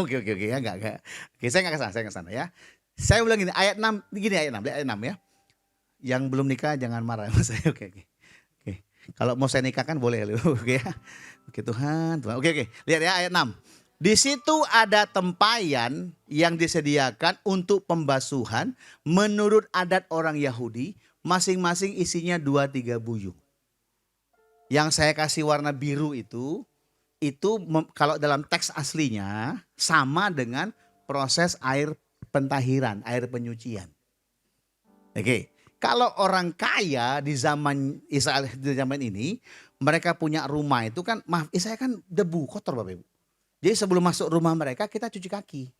Oke ya. Enggak. Oke, saya gak kesana ya. Saya bilang gini, ayat 6. Gini ayat 6 ya. Yang belum nikah jangan marah sama saya. Oke. Kalau mau saya nikahkan boleh. Oke ya. Oke Tuhan. Oke. Lihat ya ayat 6. Di situ ada tempayan yang disediakan untuk pembasuhan menurut adat orang Yahudi. Masing-masing isinya 2-3 buyung. Yang saya kasih warna biru itu kalau dalam teks aslinya sama dengan proses air pentahiran, air penyucian. Oke. Kalau orang kaya di zaman Israel di zaman ini, mereka punya rumah itu kan, maaf, saya kan debu kotor Bapak Ibu. Jadi sebelum masuk rumah mereka kita cuci kaki.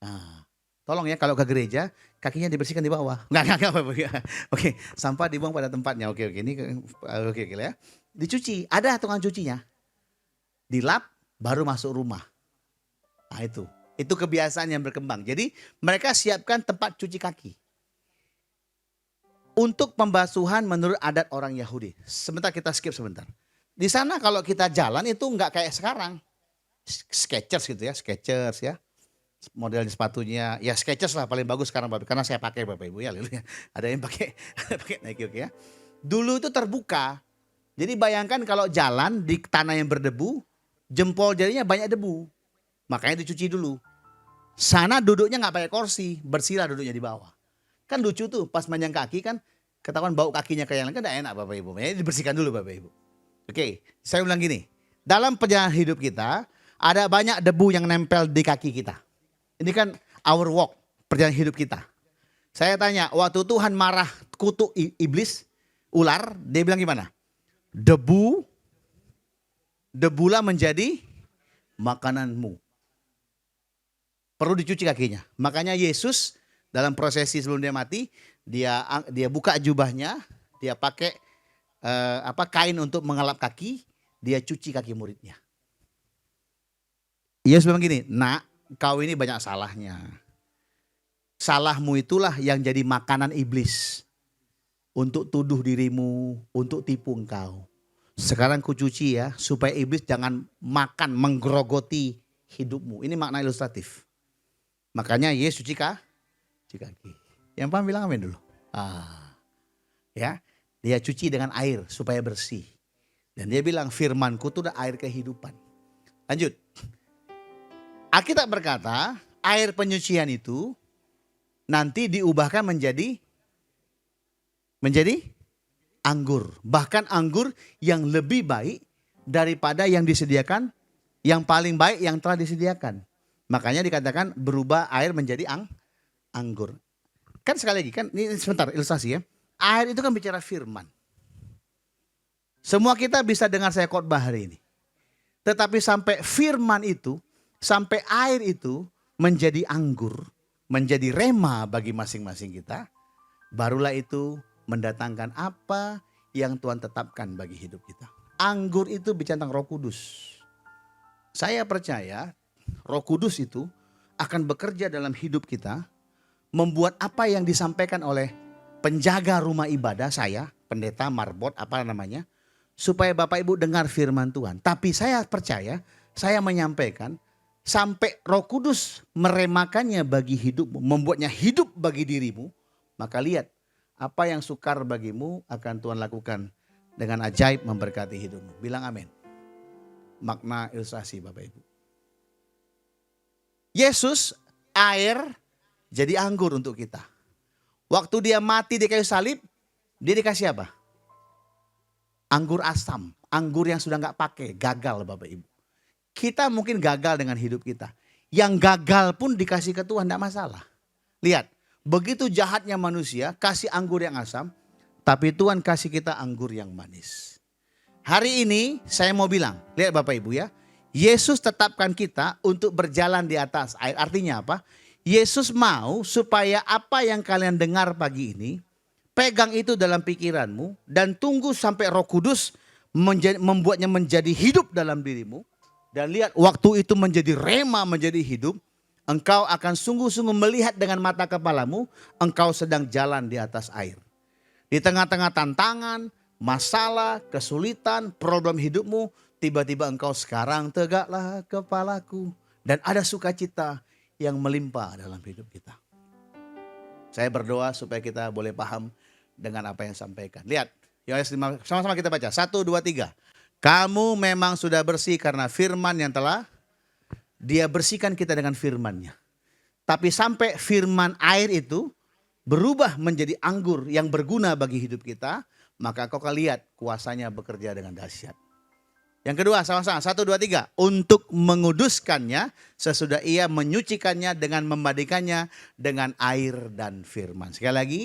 Nah, tolong ya kalau ke gereja kakinya dibersihkan di bawah. Enggak. Oke, sampah dibuang pada tempatnya. Oke. Ini oke ya. Dicuci, ada tukang cucinya. Dilap baru masuk rumah. Nah itu kebiasaan yang berkembang. Jadi mereka siapkan tempat cuci kaki. Untuk pembasuhan menurut adat orang Yahudi. Sebentar kita skip sebentar. Di sana kalau kita jalan itu enggak kayak sekarang. Skechers gitu ya, Skechers ya. Model sepatunya, ya Skechers lah paling bagus sekarang Bapak, karena saya pakai Bapak Ibu ya. Ada yang pakai Nike oke ya. Dulu itu terbuka. Jadi bayangkan kalau jalan di tanah yang berdebu, jempol jarinya banyak debu. Makanya dicuci dulu. Sana duduknya nggak pakai kursi, bersihlah duduknya di bawah. Kan lucu tuh pas manjang kaki kan ketahuan bau kakinya kayak yang lain kan enggak enak Bapak Ibu. Ya, dibersihkan dulu Bapak Ibu. Oke, saya ulang gini. Dalam perjalanan hidup kita ada banyak debu yang nempel di kaki kita. Ini kan our walk, perjalanan hidup kita. Saya tanya, waktu Tuhan marah kutuk iblis, ular, dia bilang gimana? Debulah menjadi makananmu. Perlu dicuci kakinya. Makanya Yesus dalam prosesi sebelum dia mati, dia buka jubahnya, dia pakai kain untuk mengelap kaki, dia cuci kaki muridnya. Yesus bilang gini, nak, kau ini banyak salahnya. Salahmu itulah yang jadi makanan iblis. Untuk tuduh dirimu, untuk tipu engkau. Sekarang ku cuci ya, supaya iblis jangan makan, menggerogoti hidupmu. Ini makna ilustratif. Makanya Yesus cuci kaki. Yang paham bilang amin dulu. Ya, dia cuci dengan air supaya bersih. Dan dia bilang firmanku itu udah air kehidupan. Lanjut. Alkitab berkata air penyucian itu nanti diubahkan menjadi anggur. Bahkan anggur yang lebih baik daripada yang disediakan, yang paling baik yang telah disediakan. Makanya dikatakan berubah air menjadi anggur. Kan sekali lagi, kan ini sebentar ilustrasi ya. Air itu kan bicara firman. Semua kita bisa dengar saya khotbah hari ini. Tetapi sampai firman itu, sampai air itu menjadi anggur, menjadi rema bagi masing-masing kita, barulah itu mendatangkan apa yang Tuhan tetapkan bagi hidup kita. Anggur itu bicara tentang Roh Kudus. Saya percaya Roh Kudus itu akan bekerja dalam hidup kita, membuat apa yang disampaikan oleh penjaga rumah ibadah saya, pendeta marbot apa namanya, supaya Bapak Ibu dengar firman Tuhan. Tapi saya percaya, saya menyampaikan sampai Roh Kudus meremakannya bagi hidupmu, membuatnya hidup bagi dirimu, maka lihat apa yang sukar bagimu akan Tuhan lakukan dengan ajaib memberkati hidupmu. Bilang amin. Makna ilustrasi Bapak Ibu. Yesus air jadi anggur untuk kita. Waktu dia mati di kayu salib, dia dikasih apa? Anggur asam, anggur yang sudah gak pakai, gagal Bapak Ibu. Kita mungkin gagal dengan hidup kita. Yang gagal pun dikasih ke Tuhan, tidak masalah. Lihat, begitu jahatnya manusia, kasih anggur yang asam, tapi Tuhan kasih kita anggur yang manis. Hari ini saya mau bilang, lihat Bapak Ibu ya, Yesus tetapkan kita untuk berjalan di atas air. Artinya apa? Yesus mau supaya apa yang kalian dengar pagi ini, pegang itu dalam pikiranmu dan tunggu sampai Roh Kudus membuatnya menjadi hidup dalam dirimu. Dan lihat waktu itu menjadi rema, menjadi hidup. Engkau akan sungguh-sungguh melihat dengan mata kepalamu, engkau sedang jalan di atas air. Di tengah-tengah tantangan, masalah, kesulitan, problem hidupmu, tiba-tiba engkau sekarang tegaklah kepalaku. Dan ada sukacita yang melimpah dalam hidup kita. Saya berdoa supaya kita boleh paham dengan apa yang disampaikan. Lihat, Yohanes 5, sama-sama kita baca. 1, 2, 3. Kamu memang sudah bersih karena firman yang telah Dia bersihkan kita dengan firman-Nya. Tapi sampai firman air itu berubah menjadi anggur yang berguna bagi hidup kita, maka kau akan lihat kuasanya bekerja dengan dahsyat. Yang kedua, sama-sama. 1, 2, 3. Untuk menguduskannya sesudah ia menyucikannya dengan memandikannya dengan air dan firman. Sekali lagi,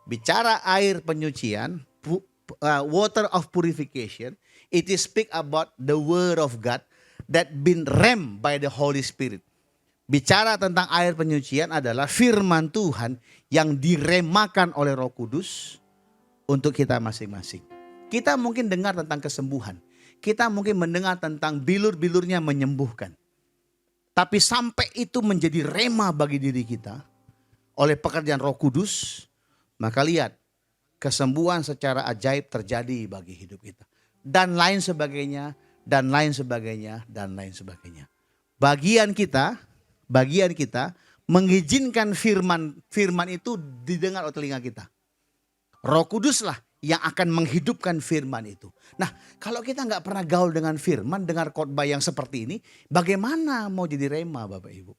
bicara air penyucian, water of purification, it is speak about the word of God that been rem by the Holy Spirit. Bicara tentang air penyucian adalah firman Tuhan yang diremakan oleh Roh Kudus untuk kita masing-masing. Kita mungkin dengar tentang kesembuhan. Kita mungkin mendengar tentang bilur-bilurnya menyembuhkan. Tapi sampai itu menjadi rema bagi diri kita oleh pekerjaan Roh Kudus, maka lihat kesembuhan secara ajaib terjadi bagi hidup kita. Dan lain sebagainya, dan lain sebagainya, dan lain sebagainya. Bagian kita mengizinkan firman itu didengar oleh telinga kita. Roh Kuduslah yang akan menghidupkan firman itu. Nah, kalau kita nggak pernah gaul dengan firman, dengar khotbah yang seperti ini, bagaimana mau jadi rema Bapak Ibu?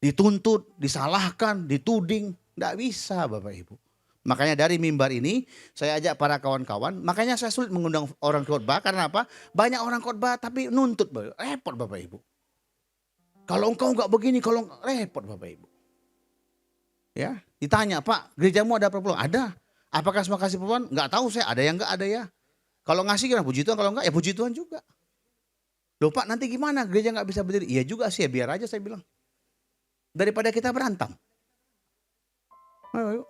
Dituntut, disalahkan, dituding, nggak bisa Bapak Ibu. Makanya dari mimbar ini saya ajak para kawan-kawan, makanya saya sulit mengundang orang khotbah karena apa? Banyak orang khotbah tapi nuntut, repot Bapak Ibu. Kalau engkau nggak begini, kalau repot Bapak Ibu. Ya, ditanya, Pak, gerejamu ada perpuluhan? Ada. Apakah semua kasih perpuluhan? Nggak tahu saya, ada yang nggak ada ya. Kalau ngasih kira puji Tuhan, kalau enggak ya puji Tuhan juga. Loh Pak, nanti gimana? Gereja nggak bisa berdiri? Iya juga sih, ya biar aja saya bilang. Daripada kita berantem. Ayo.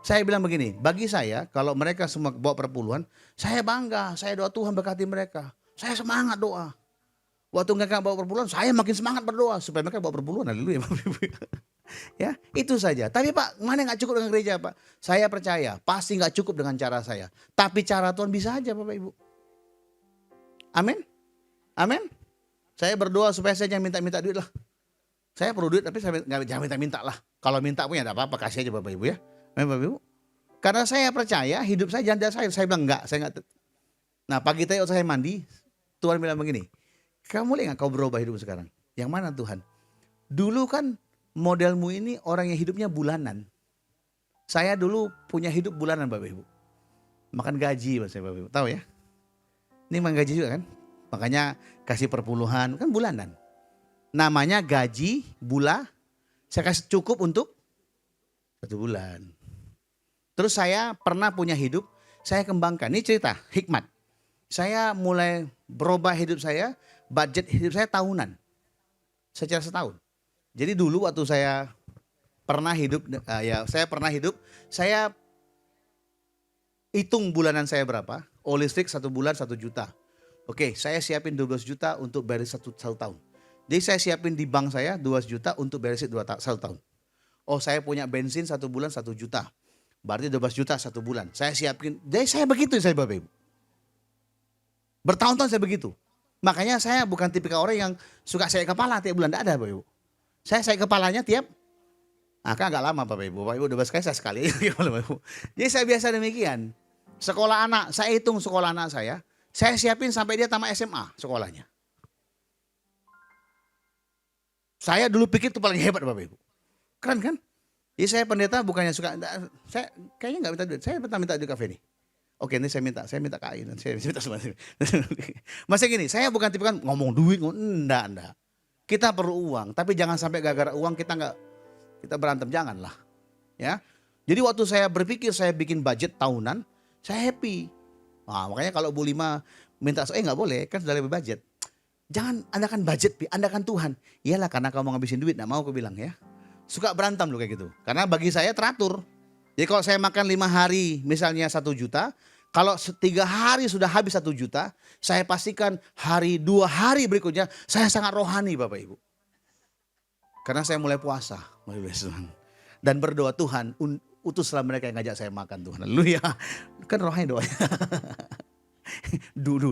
Saya bilang begini, bagi saya kalau mereka semua bawa perpuluhan, saya bangga, saya doa Tuhan berkati mereka. Saya semangat doa. Waktu mereka bawa perpuluhan, saya makin semangat berdoa supaya mereka bawa perpuluhan. Haleluya. Ya, itu saja. Tapi Pak, mana nggak cukup dengan gereja Pak? Saya percaya, pasti nggak cukup dengan cara saya. Tapi cara Tuhan bisa aja Bapak Ibu. Amin. Amin. Saya berdoa supaya saya jangan minta-minta duit lah. Saya perlu duit tapi saya jangan minta-minta lah. Kalau minta punya ada apa-apa, kasih aja Bapak Ibu ya. Bapak Ibu. Karena saya percaya hidup saya jangan dasar. Saya bilang enggak, saya enggak. Nah pagi tadi waktu saya mandi, Tuhan bilang begini, kamu boleh enggak kau berubah hidup sekarang? Yang mana Tuhan? Dulu kan modelmu ini orang yang hidupnya bulanan. Saya dulu punya hidup bulanan Bapak Ibu. Makan gaji Bapak Ibu, tahu ya? Ini makan gaji juga kan? Makanya kasih perpuluhan, kan bulanan. Namanya gaji saya kasih cukup untuk 1 bulan. Terus saya pernah punya hidup, saya kembangkan. Ini cerita, hikmat. Saya mulai berubah hidup saya, budget hidup saya tahunan. Secara setahun. Jadi dulu waktu saya pernah hidup, saya hitung bulanan saya berapa. Oh listrik 1 bulan 1 juta. Oke, saya siapin 12 juta untuk beres 1 tahun. Jadi saya siapin di bank saya 12 juta untuk beresin 1 tahun. Oh saya punya bensin 1 bulan 1 juta. Berarti 12 juta 1 bulan. Saya siapin. Jadi saya begitu saya Bapak Ibu. Bertahun-tahun saya begitu. Makanya saya bukan tipikal orang yang suka saya kepala tiap bulan. Tidak ada Bapak Ibu. Saya kepalanya tiap. Kan agak lama Bapak Ibu. Bapak Ibu 12 kali saya sekali. Jadi saya biasa demikian. Sekolah anak. Saya hitung sekolah anak saya. Saya siapin sampai dia tamat SMA sekolahnya. Saya dulu pikir itu paling hebat Bapak Ibu. Keren kan? Jadi saya pendeta bukannya suka, saya kayaknya nggak minta duit, saya pernah minta duit kafe nih. Oke ini saya minta kain, saya minta semua. Masih gini, saya bukan tipe kan ngomong duit, enggak. Kita perlu uang, tapi jangan sampai gara-gara uang kita berantem, janganlah. Ya, jadi waktu saya berpikir saya bikin budget tahunan, saya happy. Nah, makanya kalau Bu Lima minta, nggak boleh, kan sudah lebih budget. Jangan andalkan budget, Pi, andalkan Tuhan. Iyalah karena kamu mau ngabisin duit, gak mau aku bilang ya. Suka berantem loh kayak gitu. Karena bagi saya teratur. Jadi kalau saya makan 5 hari misalnya 1 juta. Kalau 3 hari sudah habis 1 juta. Saya pastikan 2 hari berikutnya saya sangat rohani Bapak Ibu. Karena saya mulai puasa. Dan berdoa Tuhan utuslah mereka yang ngajak saya makan Tuhan. Haleluya. Kan rohani doanya. Dulu.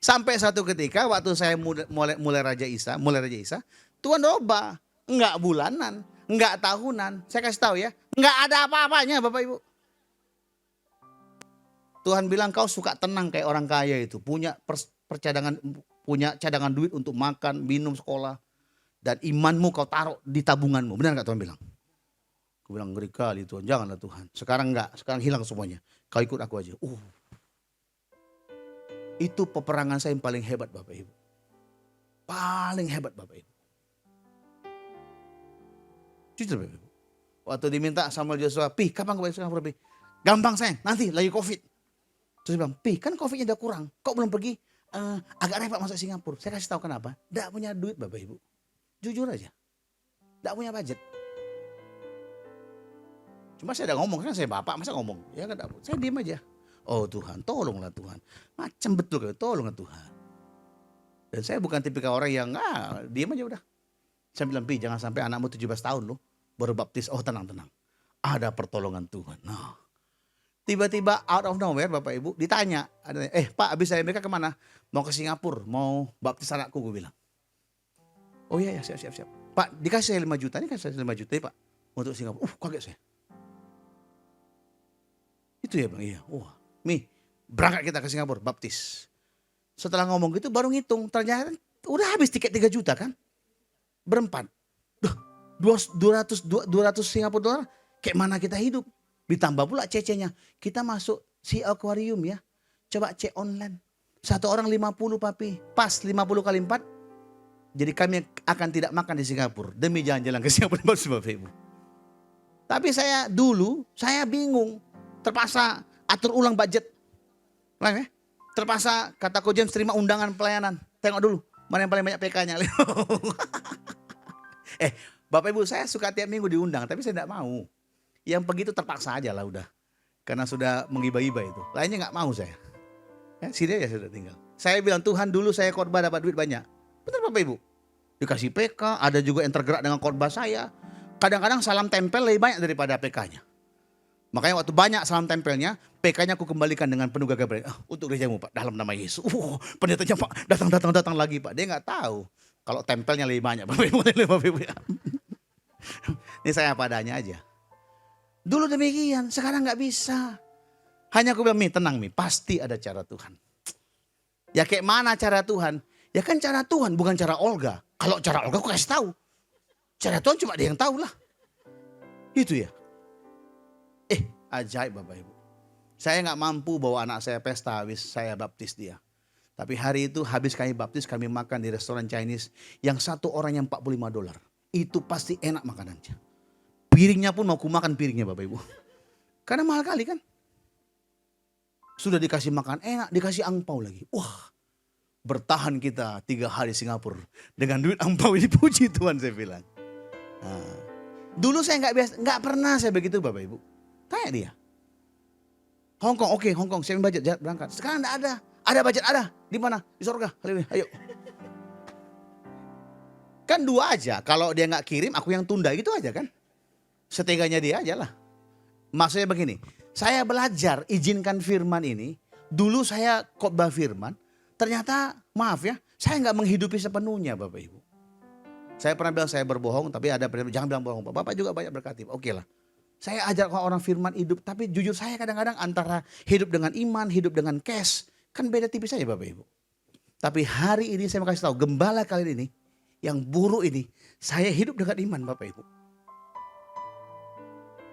Sampai satu ketika waktu saya mulai Raja Isa, Tuhan ubah. Enggak bulanan, enggak tahunan. Saya kasih tahu ya, enggak ada apa-apanya Bapak Ibu. Tuhan bilang kau suka tenang kayak orang kaya itu. Punya cadangan duit untuk makan, minum, sekolah. Dan imanmu kau taruh di tabunganmu. Benar gak Tuhan bilang? Aku bilang ngeri kali Tuhan, janganlah Tuhan. Sekarang enggak, sekarang hilang semuanya. Kau ikut aku aja. Itu peperangan saya yang paling hebat Bapak Ibu. Paling hebat Bapak Ibu. Jujur Bapak Ibu. Waktu diminta Samuel Joshua, Pi kapan kau balik Singapura Pi? Gampang sayang, nanti lagi Covid. Terus dia bilang, Pi kan Covidnya udah kurang. Kok belum pergi? Agak repot masuk Singapura. Saya kasih tahu kenapa. Nggak punya duit Bapak Ibu. Jujur aja. Nggak punya budget. Cuma saya udah ngomong, kan saya bapak, masa ngomong? Ya kan, saya diam aja. Oh Tuhan, tolonglah Tuhan. Macam betul, tolonglah Tuhan. Dan saya bukan tipikal orang yang, diam aja udah. Saya bilang, Pi jangan sampai anakmu 17 tahun loh, baru baptis. Oh tenang. Ada pertolongan Tuhan. Nah, tiba-tiba out of nowhere Bapak Ibu ditanya. Pak habis saya mereka kemana? Mau ke Singapura, mau baptis anakku, gue bilang. Oh iya ya siap. Pak dikasih saya 5 juta, ini kasih saya 5 juta ya Pak. Untuk Singapura. Kaget saya. Itu ya Bang, iya. Mi, berangkat kita ke Singapura, baptis. Setelah ngomong gitu baru ngitung, ternyata udah habis tiket 3 juta kan. Berempat. 200 Singapura dolar, kayak mana kita hidup. Ditambah pula cecenya. Kita masuk si akuarium ya. Coba cek online. Satu orang 50 papi. Pas 50 kali 4. Jadi kami akan tidak makan di Singapura. Demi jalan-jalan ke Singapura Bapak Ibu. Tapi saya bingung. Terpaksa atur ulang budget. Terpaksa kata Ko James terima undangan pelayanan. Tengok dulu mana yang paling banyak PK-nya. Bapak Ibu saya suka tiap minggu diundang. Tapi saya tidak mau. Yang pergi itu terpaksa aja lah udah. Karena sudah mengiba-iba itu. Lainnya gak mau saya. Sini aja sudah tinggal. Saya bilang Tuhan dulu saya khotbah dapat duit banyak. Benar Bapak Ibu. Dikasih PK. Ada juga yang tergerak dengan khotbah saya. Kadang-kadang salam tempel lebih banyak daripada PK-nya. Makanya waktu banyak salam tempelnya, PK-nya aku kembalikan dengan penuh gagah. Untuk gerejamu Pak, dalam nama Yesus. Pendetanya Pak, datang lagi Pak. Dia gak tahu. Kalau tempelnya lebih banyak Bapak Ibu. Ini saya apa adanya aja. Dulu demikian, sekarang gak bisa. Hanya aku bilang, tenang pasti ada cara Tuhan. Ya kayak mana cara Tuhan? Ya kan cara Tuhan, bukan cara Olga. Kalau cara Olga aku kasih tahu. Cara Tuhan cuma dia yang tahu lah. Itu ya. Ajaib Bapak Ibu. Saya gak mampu bawa anak saya pesta habis saya baptis dia. Tapi hari itu habis kami baptis, kami makan di restoran Chinese. Yang satu orang yang $45. Itu pasti enak makanannya. Piringnya pun mau kumakan piringnya Bapak Ibu. Karena mahal kali kan. Sudah dikasih makan enak, dikasih angpau lagi. Wah, bertahan kita 3 hari Singapura. Dengan duit angpau ini, puji Tuhan saya bilang. Dulu saya nggak pernah saya begitu Bapak Ibu. Tanya dia. Hongkong, oke Hongkong, saya budget berangkat. Sekarang nggak ada. Ada budget, ada. Di mana? Di surga. Ayo. Kan 2 aja. Kalau dia nggak kirim, aku yang tunda gitu aja kan. Seteganya dia aja lah. Maksudnya begini. Saya belajar izinkan firman ini. Dulu saya khotbah firman. Ternyata maaf ya. Saya nggak menghidupi sepenuhnya Bapak Ibu. Saya pernah bilang saya berbohong. Tapi ada jangan bilang bohong. Bapak juga banyak berkati. Oke lah. Saya ajak orang firman hidup. Tapi jujur saya kadang-kadang antara hidup dengan iman. Hidup dengan cash. Kan beda tipis aja Bapak Ibu. Tapi hari ini saya mau kasih tahu. Gembala kali ini. Yang buruk ini. Saya hidup dengan iman Bapak Ibu.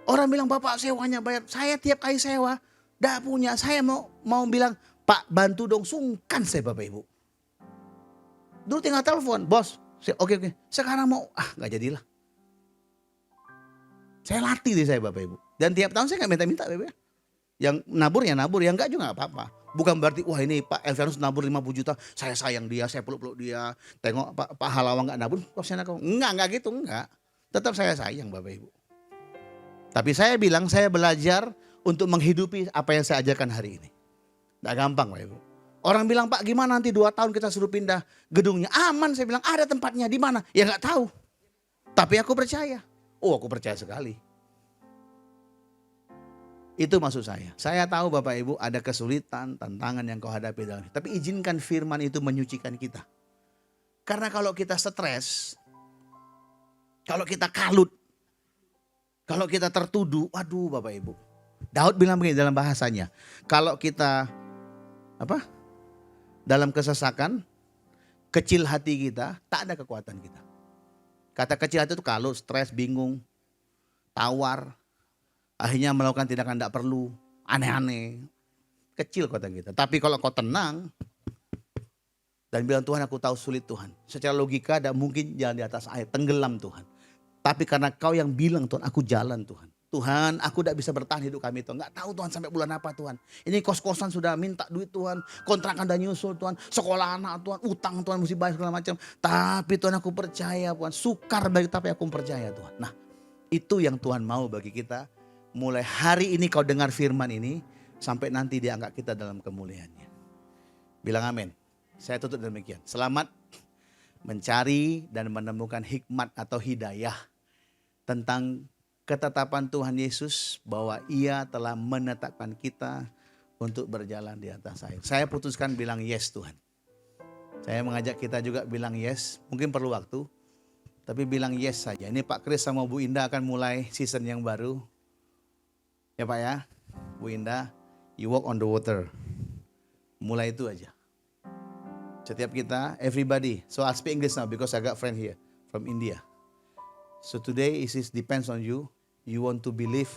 Orang bilang Bapak sewanya bayar. Saya tiap kali sewa. Gak punya. Saya mau bilang. Pak bantu dong. Sungkan saya Bapak Ibu. Dulu tinggal telepon. Bos. Oke. Sekarang mau. Gak jadilah. Saya latih deh saya Bapak Ibu. Dan tiap tahun saya gak minta-minta Bapak. Yang nabur ya nabur. Yang enggak juga gak apa-apa. Bukan berarti, wah ini Pak Elvianus nabur 50 juta, saya sayang dia, saya peluk-peluk dia. Tengok Pak Halawa nggak nabur, kasihan aku. Enggak gitu, enggak. Tetap saya sayang Bapak Ibu. Tapi saya bilang saya belajar untuk menghidupi apa yang saya ajarkan hari ini. Nggak gampang Bapak Ibu. Orang bilang, Pak gimana nanti 2 tahun kita suruh pindah gedungnya. Aman, saya bilang ada tempatnya, di mana? Ya nggak tahu. Tapi aku percaya. Oh aku percaya sekali. Itu maksud saya. Saya tahu Bapak Ibu ada kesulitan, tantangan yang kau hadapi dalam hidup. Tapi izinkan firman itu menyucikan kita. Karena kalau kita stres, kalau kita kalut, kalau kita tertuduh, waduh Bapak Ibu. Daud bilang begini dalam bahasanya. Kalau kita dalam kesesakan, kecil hati kita, tak ada kekuatan kita. Kata kecil hati itu kalut, stres, bingung, tawar. Akhirnya melakukan tindakan tidak perlu, aneh-aneh. Kecil kota kita. Tapi kalau kau tenang dan bilang Tuhan aku tahu sulit Tuhan. Secara logika tidak mungkin jalan di atas air, tenggelam Tuhan. Tapi karena kau yang bilang Tuhan aku jalan Tuhan. Tuhan aku tidak bisa bertahan hidup kami Tuhan. Nggak tahu Tuhan sampai bulan apa Tuhan. Ini kos-kosan sudah minta duit Tuhan. Kontrakan udah nyusul Tuhan. Sekolah anak Tuhan. Utang Tuhan mesti bayar segala macam. Tapi Tuhan aku percaya Tuhan. Sukar bagi tapi aku percaya Tuhan. Nah itu yang Tuhan mau bagi kita. Mulai hari ini kau dengar firman ini, sampai nanti dia angkat kita dalam kemuliaannya. Bilang amin. Saya tutup demikian. Selamat mencari dan menemukan hikmat atau hidayah tentang ketetapan Tuhan Yesus bahwa ia telah menetapkan kita untuk berjalan di atas air. Saya putuskan bilang yes Tuhan. Saya mengajak kita juga bilang yes. Mungkin perlu waktu, tapi bilang yes saja. Ini Pak Kris sama Bu Indah akan mulai season yang baru. Ya Pak ya, Bu Indah, you walk on the water. Mulai itu aja. Setiap kita, everybody. So I'll speak English now because I got friend here from India. So today it depends on you. You want to believe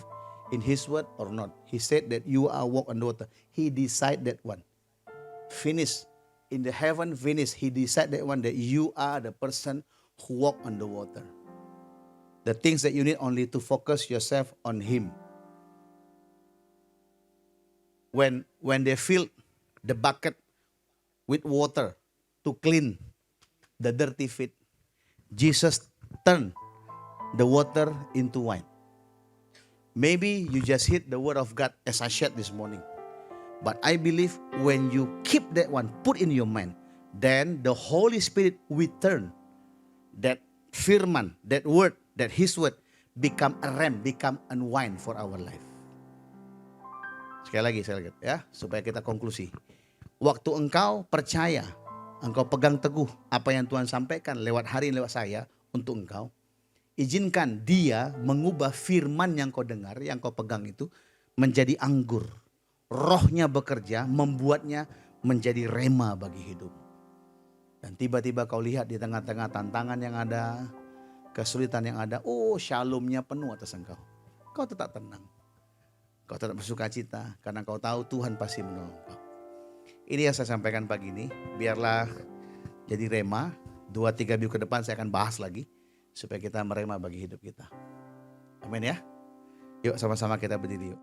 in His word or not. He said that you are walk on the water. He decide that one. Finish. In the heaven, finish. He decide that one that you are the person who walk on the water. The things that you need only to focus yourself on Him. When they fill the bucket with water to clean the dirty feet, Jesus turned the water into wine. Maybe you just hit the word of God as I shared this morning. But I believe when you keep that one, put in your mind, then the Holy Spirit will turn that firman, that word, that His word become a ram, become a wine for our life. Sekali lagi ya, supaya kita konklusi. Waktu engkau percaya, engkau pegang teguh apa yang Tuhan sampaikan lewat hari ini, lewat saya untuk engkau. Izinkan dia mengubah firman yang kau dengar, yang kau pegang itu menjadi anggur. Rohnya bekerja, membuatnya menjadi rema bagi hidup. Dan tiba-tiba kau lihat di tengah-tengah tantangan yang ada, kesulitan yang ada, oh shalomnya penuh atas engkau. Kau tetap tenang. Kau tetap bersuka cita karena kau tahu Tuhan pasti menolong kau. Ini yang saya sampaikan pagi ini. Biarlah jadi rema. 2-3 minggu ke depan saya akan bahas lagi. Supaya kita merema bagi hidup kita. Amin ya. Yuk sama-sama kita berdiri yuk.